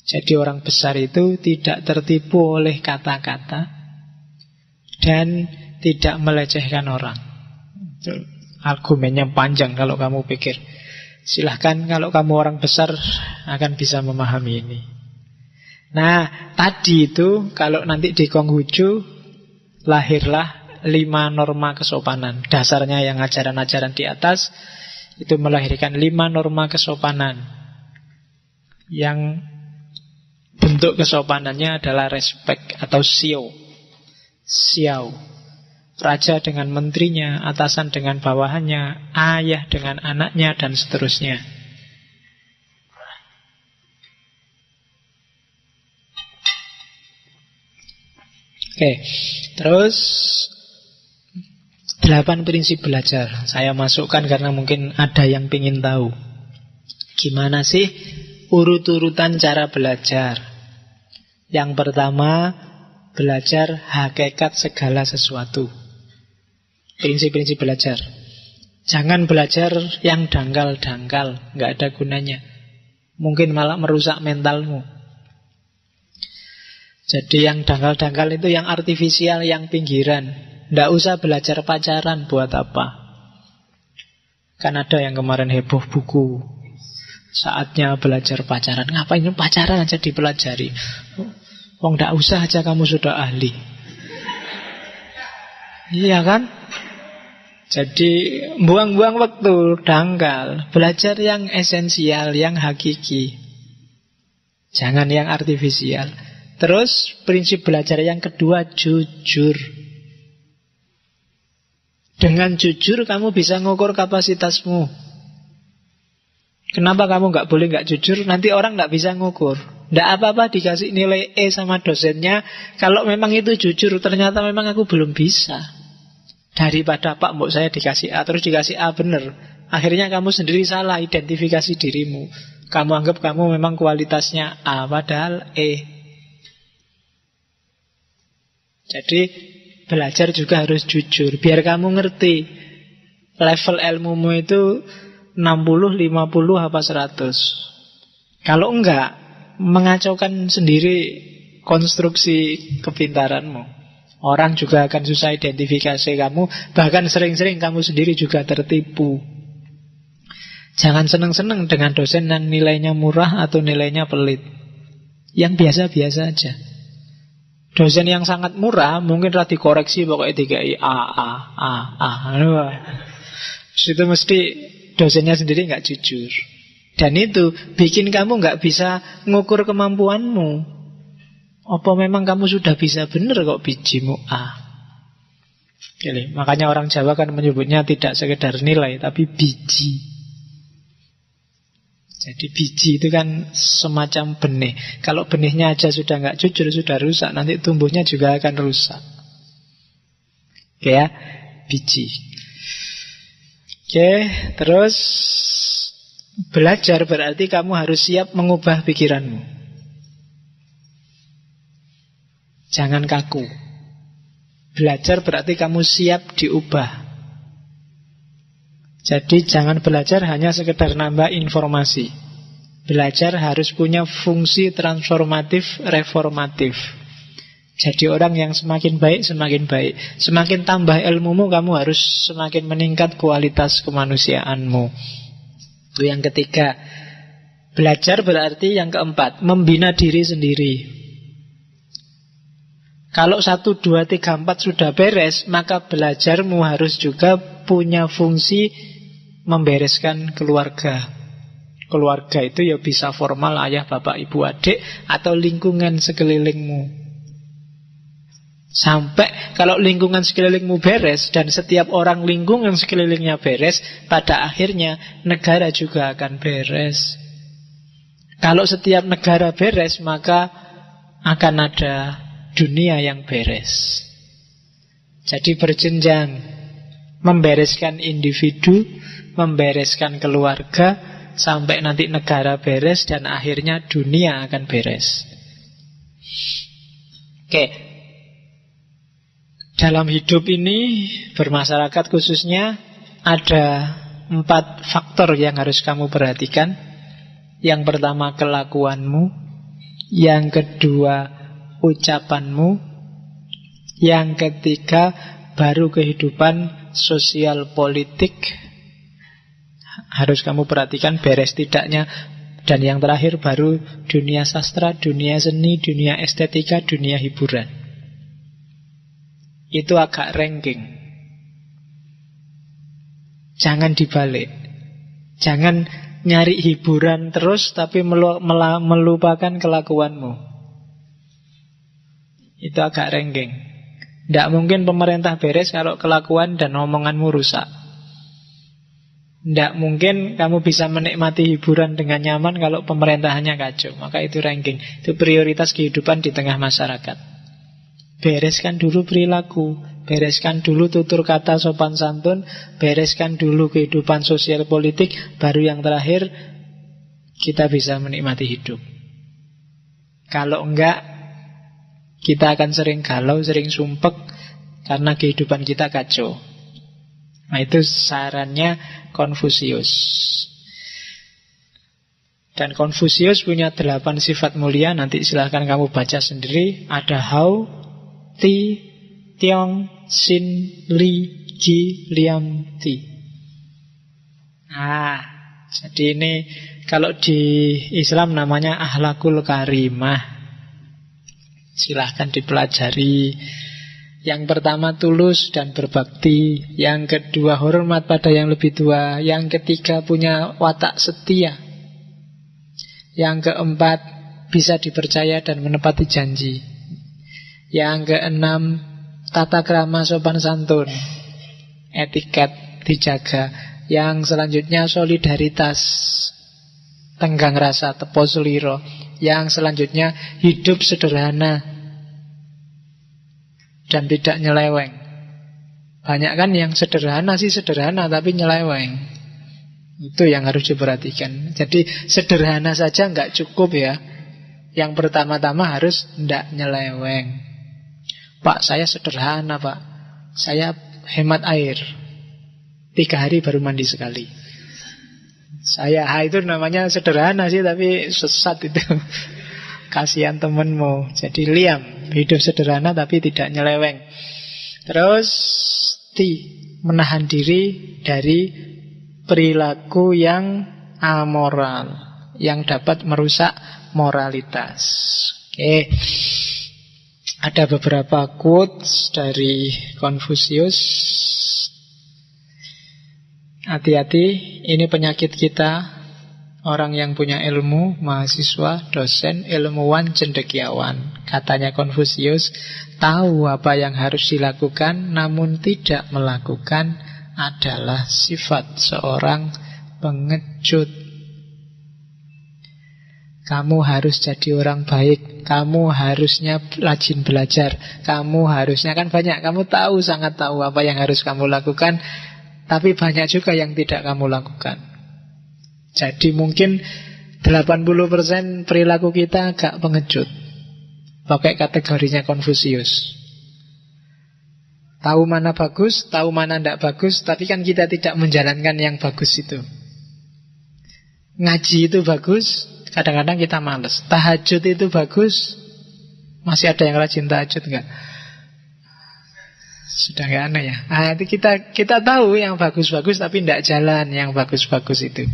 Jadi orang besar itu tidak tertipu oleh kata-kata dan tidak melecehkan orang. Itu argumennya panjang kalau kamu pikir. Silahkan kalau kamu orang besar akan bisa memahami ini. Nah, tadi itu kalau nanti di Konghucu lahirlah 5 norma kesopanan. Dasarnya yang ajaran-ajaran di atas itu melahirkan 5 norma kesopanan. Yang bentuk kesopanannya adalah respect atau xiao. Raja dengan menterinya, atasan dengan bawahannya, ayah dengan anaknya, dan seterusnya. Oke, terus 8 prinsip belajar. Saya masukkan karena mungkin ada yang ingin tahu. Gimana sih urut-urutan cara belajar? Yang pertama, belajar hakikat segala sesuatu. Prinsip-prinsip belajar. Jangan belajar yang dangkal-dangkal, nggak ada gunanya. Mungkin malah merusak mentalmu. Jadi yang dangkal-dangkal itu yang artifisial, yang pinggiran. Nggak usah belajar pacaran, buat apa? Kan ada yang kemarin heboh buku, saatnya belajar pacaran. Ngapain pacaran aja dipelajari? Wong nggak usah aja kamu sudah ahli. Iya kan? Jadi buang-buang waktu, dangkal. Belajar yang esensial, yang hakiki. Jangan yang artifisial. Terus prinsip belajar yang kedua, jujur. Dengan jujur kamu bisa ngukur kapasitasmu. Kenapa kamu nggak boleh nggak jujur? Nanti orang nggak bisa ngukur. Nggak apa-apa dikasih nilai E sama dosennya. Kalau memang itu jujur, ternyata memang aku belum bisa. Daripada Pak mbok saya dikasih A terus dikasih A bener, akhirnya kamu sendiri salah identifikasi dirimu. Kamu anggap kamu memang kualitasnya A padahal E. Jadi belajar juga harus jujur. Biar kamu ngerti level ilmumu itu 60, 50 apa 100. Kalau enggak, mengacaukan sendiri konstruksi kepintaranmu. Orang juga akan susah identifikasi kamu. Bahkan sering-sering kamu sendiri juga tertipu. Jangan seneng-seneng dengan dosen yang nilainya murah atau nilainya pelit. Yang biasa-biasa aja. Dosen yang sangat murah mungkin rati koreksi pokoknya 3 A. Itu mesti dosennya sendiri gak jujur. Dan itu bikin kamu gak bisa ngukur kemampuanmu. Apa memang kamu sudah bisa benar kok bijimu A? Jadi, makanya orang Jawa kan menyebutnya tidak sekedar nilai, tapi biji. Jadi biji itu kan semacam benih. Kalau benihnya aja sudah nggak jujur, sudah rusak, nanti tumbuhnya juga akan rusak. Oke ya, biji. Oke, terus belajar berarti kamu harus siap mengubah pikiranmu. Jangan kaku. Belajar berarti kamu siap diubah. Jadi jangan belajar hanya sekedar nambah informasi. Belajar harus punya fungsi transformatif, reformatif. Jadi orang yang semakin baik, semakin baik. Semakin tambah ilmumu, kamu harus semakin meningkat kualitas kemanusiaanmu. Itu yang ketiga. Belajar berarti yang keempat, membina diri sendiri. Kalau 1, 2, 3, 4 sudah beres, maka belajarmu harus juga punya fungsi membereskan keluarga. Keluarga itu ya bisa formal, ayah, bapak, ibu, adik, atau lingkungan sekelilingmu. Sampai kalau lingkungan sekelilingmu beres dan setiap orang lingkungan sekelilingnya beres, pada akhirnya negara juga akan beres. Kalau setiap negara beres, maka akan ada dunia yang beres. Jadi berjenjang, membereskan individu, membereskan keluarga, sampai nanti negara beres dan akhirnya dunia akan beres. Oke. Dalam hidup ini, bermasyarakat khususnya, ada 4 faktor yang harus kamu perhatikan. Yang pertama kelakuanmu, yang kedua ucapanmu, yang ketiga baru kehidupan sosial politik, harus kamu perhatikan beres tidaknya. Dan yang terakhir baru dunia sastra, dunia seni, dunia estetika, dunia hiburan. Itu agak ranking. Jangan dibalik. Jangan nyari hiburan terus tapi melupakan kelakuanmu. Itu agak ranking. Tidak mungkin pemerintah beres kalau kelakuan dan omonganmu rusak. Tidak mungkin kamu bisa menikmati hiburan dengan nyaman kalau pemerintahannya kacau. Maka itu ranking. Itu prioritas kehidupan di tengah masyarakat. Bereskan dulu perilaku, bereskan dulu tutur kata sopan santun, bereskan dulu kehidupan sosial politik, baru yang terakhir kita bisa menikmati hidup. Kalau enggak, kita akan sering galau, sering sumpek karena kehidupan kita kacau. Nah, itu sarannya Konfusius. Dan Konfusius punya 8 sifat mulia. Nanti silahkan kamu baca sendiri. Ada Hao, Ti, Tiong, Sin, Li, Ji, Liam, Ti. Jadi ini kalau di Islam namanya Akhlakul Karimah. Silahkan dipelajari. Yang pertama tulus dan berbakti. Yang kedua hormat pada yang lebih tua. Yang ketiga punya watak setia. Yang keempat bisa dipercaya dan menepati janji. Yang keenam tata krama sopan santun, etiket dijaga. Yang selanjutnya solidaritas, tenggang rasa, tepo seliro. Yang selanjutnya hidup sederhana dan tidak nyeleweng. Banyak kan yang sederhana sih sederhana tapi nyeleweng. Itu yang harus diperhatikan. Jadi sederhana saja nggak cukup ya. Yang pertama-tama harus tidak nyeleweng. Pak, saya sederhana pak, saya hemat air, 3 hari baru mandi sekali. Saya itu namanya sederhana sih tapi sesat itu. kasihan temenmu. Jadi Liam, hidup sederhana tapi tidak nyeleweng. Terus menahan diri dari perilaku yang amoral, yang dapat merusak moralitas. Oke. Ada beberapa quotes dari Konfusius. Hati-hati, ini penyakit kita. Orang yang punya ilmu, mahasiswa, dosen, ilmuwan, cendekiawan. Katanya Konfusius, tahu apa yang harus dilakukan namun tidak melakukan adalah sifat seorang pengecut. Kamu harus jadi orang baik, kamu harusnya rajin belajar, kamu harusnya, kan banyak, kamu tahu, sangat tahu apa yang harus kamu lakukan, tapi banyak juga yang tidak kamu lakukan. Jadi mungkin 80% perilaku kita agak pengecut. Pakai kategorinya Konfusius. Tahu mana bagus, tahu mana tidak bagus, tapi kan kita tidak menjalankan yang bagus itu. Ngaji itu bagus, kadang-kadang kita malas. Tahajud itu bagus. Masih ada yang rajin tahajud enggak? Sudah enggak aneh ya. Nah, itu kita tahu yang bagus-bagus tapi tidak jalan yang bagus-bagus itu.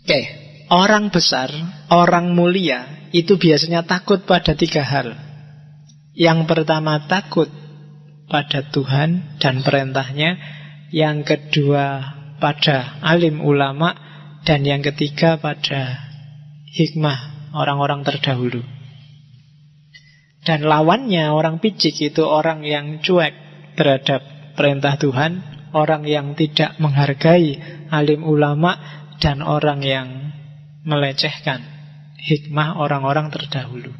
Oke, orang besar, orang mulia itu biasanya takut pada 3 hal. Yang pertama takut pada Tuhan dan perintahnya. Yang kedua pada alim ulama. Dan yang ketiga pada hikmah orang-orang terdahulu. Dan lawannya orang picik itu orang yang cuek terhadap perintah Tuhan, orang yang tidak menghargai alim ulama, dan orang yang melecehkan hikmah orang-orang terdahulu.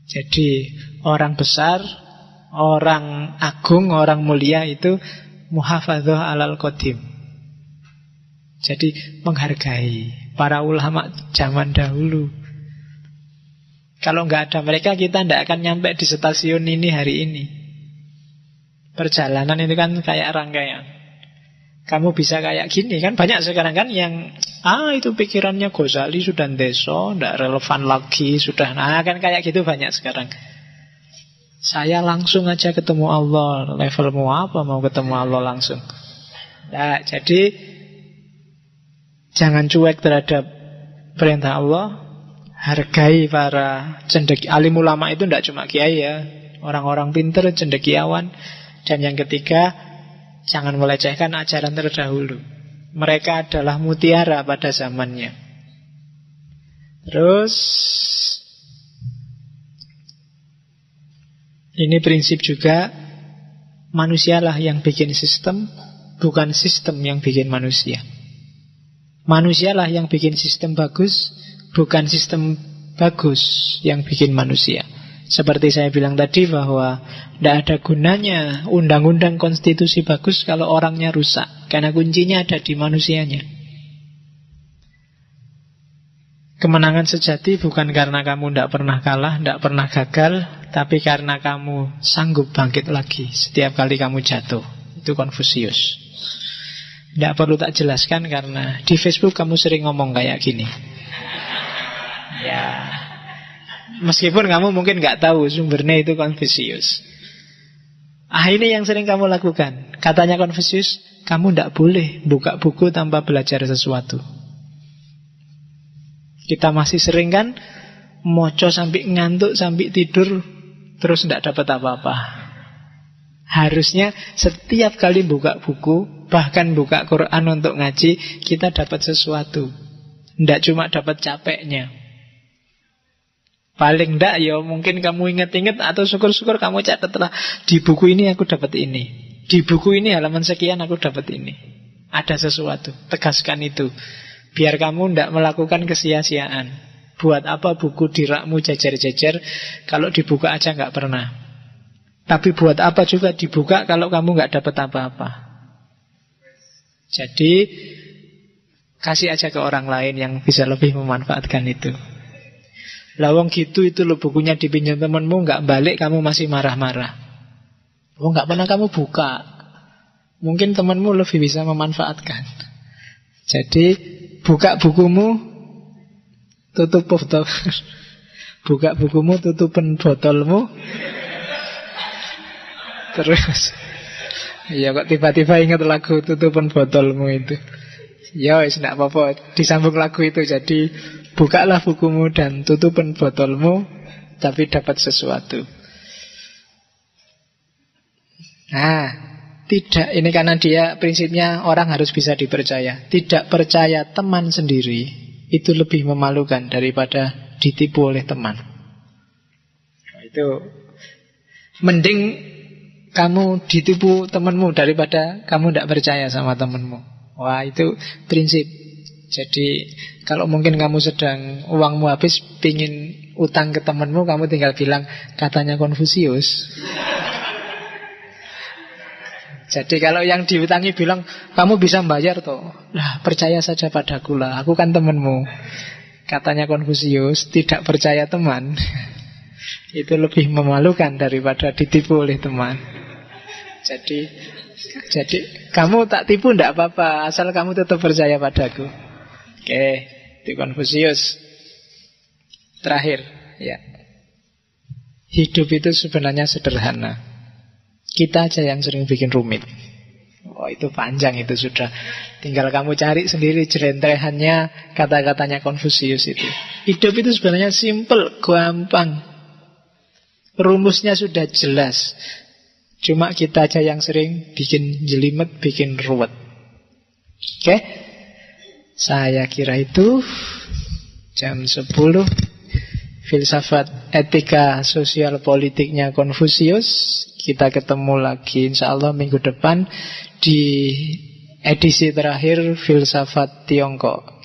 Jadi orang besar, orang agung, orang mulia itu muhafadzah alal qadim. Jadi menghargai para ulama zaman dahulu. Kalau nggak ada mereka, kita tidak akan nyampe di stasiun ini hari ini. Perjalanan itu kan kayak rangkaian. Kamu bisa kayak gini kan, banyak sekarang kan yang itu pikirannya Ghazali sudah ndeso, tidak relevan lagi, sudah, nah kan kayak gitu banyak sekarang. Saya langsung aja ketemu Allah. Levelmu apa mau ketemu Allah langsung? Nah, jadi jangan cuek terhadap perintah Allah. Hargai para alim ulama itu tidak cuma kiai ya, orang-orang pintar, cendekiawan. Dan yang ketiga, jangan melecehkan ajaran terdahulu. Mereka adalah mutiara pada zamannya. Terus ini prinsip juga, manusialah yang bikin sistem, bukan sistem yang bikin manusia. Manusialah yang bikin sistem bagus, bukan sistem bagus yang bikin manusia. Seperti saya bilang tadi bahwa tidak ada gunanya undang-undang konstitusi bagus kalau orangnya rusak, karena kuncinya ada di manusianya. Kemenangan sejati bukan karena kamu tidak pernah kalah, tidak pernah gagal, tapi karena kamu sanggup bangkit lagi setiap kali kamu jatuh. Itu Konfusius. Tidak perlu tak jelaskan karena di Facebook kamu sering ngomong kayak gini. Ya, meskipun kamu mungkin nggak tahu sumbernya itu Konfusius. Ini yang sering kamu lakukan. Katanya Konfusius, kamu tidak boleh buka buku tanpa belajar sesuatu. Kita masih sering kan moco sampai ngantuk, sampai tidur, terus tidak dapat apa-apa. Harusnya setiap kali buka buku, bahkan buka Quran untuk ngaji, kita dapat sesuatu. Tidak cuma dapat capeknya. Paling enggak ya mungkin kamu inget-inget, atau syukur-syukur kamu catatlah, di buku ini aku dapat ini, di buku ini halaman sekian aku dapat ini. Ada sesuatu, tegaskan itu. Biar kamu tidak melakukan kesia-siaan. Buat apa buku di rakmu jajar-jajar kalau dibuka aja nggak pernah. Tapi buat apa juga dibuka kalau kamu nggak dapat apa-apa. Jadi kasih aja ke orang lain yang bisa lebih memanfaatkan itu. Lawang gitu itu lo bukunya dipinjam temenmu, nggak balik kamu masih marah-marah. Nggak pernah kamu buka. Mungkin temenmu lebih bisa memanfaatkan. Jadi Buka bukumu, tutup botol. Buka bukumu, tutupan botolmu. Terus ya kok tiba-tiba ingat lagu tutupan botolmu itu. Ya wis ndak apa-apa, disambung lagu itu. Jadi bukalah bukumu dan tutupan botolmu, tapi dapat sesuatu. Nah, tidak, ini karena dia prinsipnya orang harus bisa dipercaya. Tidak percaya teman sendiri itu lebih memalukan daripada ditipu oleh teman. Itu mending kamu ditipu temanmu daripada kamu tidak percaya sama temanmu. Wah, itu prinsip. Jadi kalau mungkin kamu sedang uangmu habis, pingin utang ke temanmu, kamu tinggal bilang katanya Konfusius. Jadi kalau yang diutangi bilang kamu bisa bayar toh, lah percaya saja padaku lah, aku kan temanmu. Katanya Konfusius, tidak percaya teman itu lebih memalukan daripada ditipu oleh teman. Jadi kamu tak tipu ndak apa-apa, asal kamu tetap percaya padaku. Oke, itu Konfusius. Terakhir, ya. Hidup itu sebenarnya sederhana. Kita aja yang sering bikin rumit. Oh, itu panjang itu sudah. Tinggal kamu cari sendiri jelenterannya kata-katanya Konfusius itu. Hidup itu sebenarnya simple, gampang. Rumusnya sudah jelas. Cuma kita aja yang sering bikin jelimet, bikin ruwet. Oke? Saya kira itu jam 10. Filsafat etika sosial politiknya Konfusius. Kita ketemu lagi insya Allah minggu depan di edisi terakhir Filsafat Tiongkok.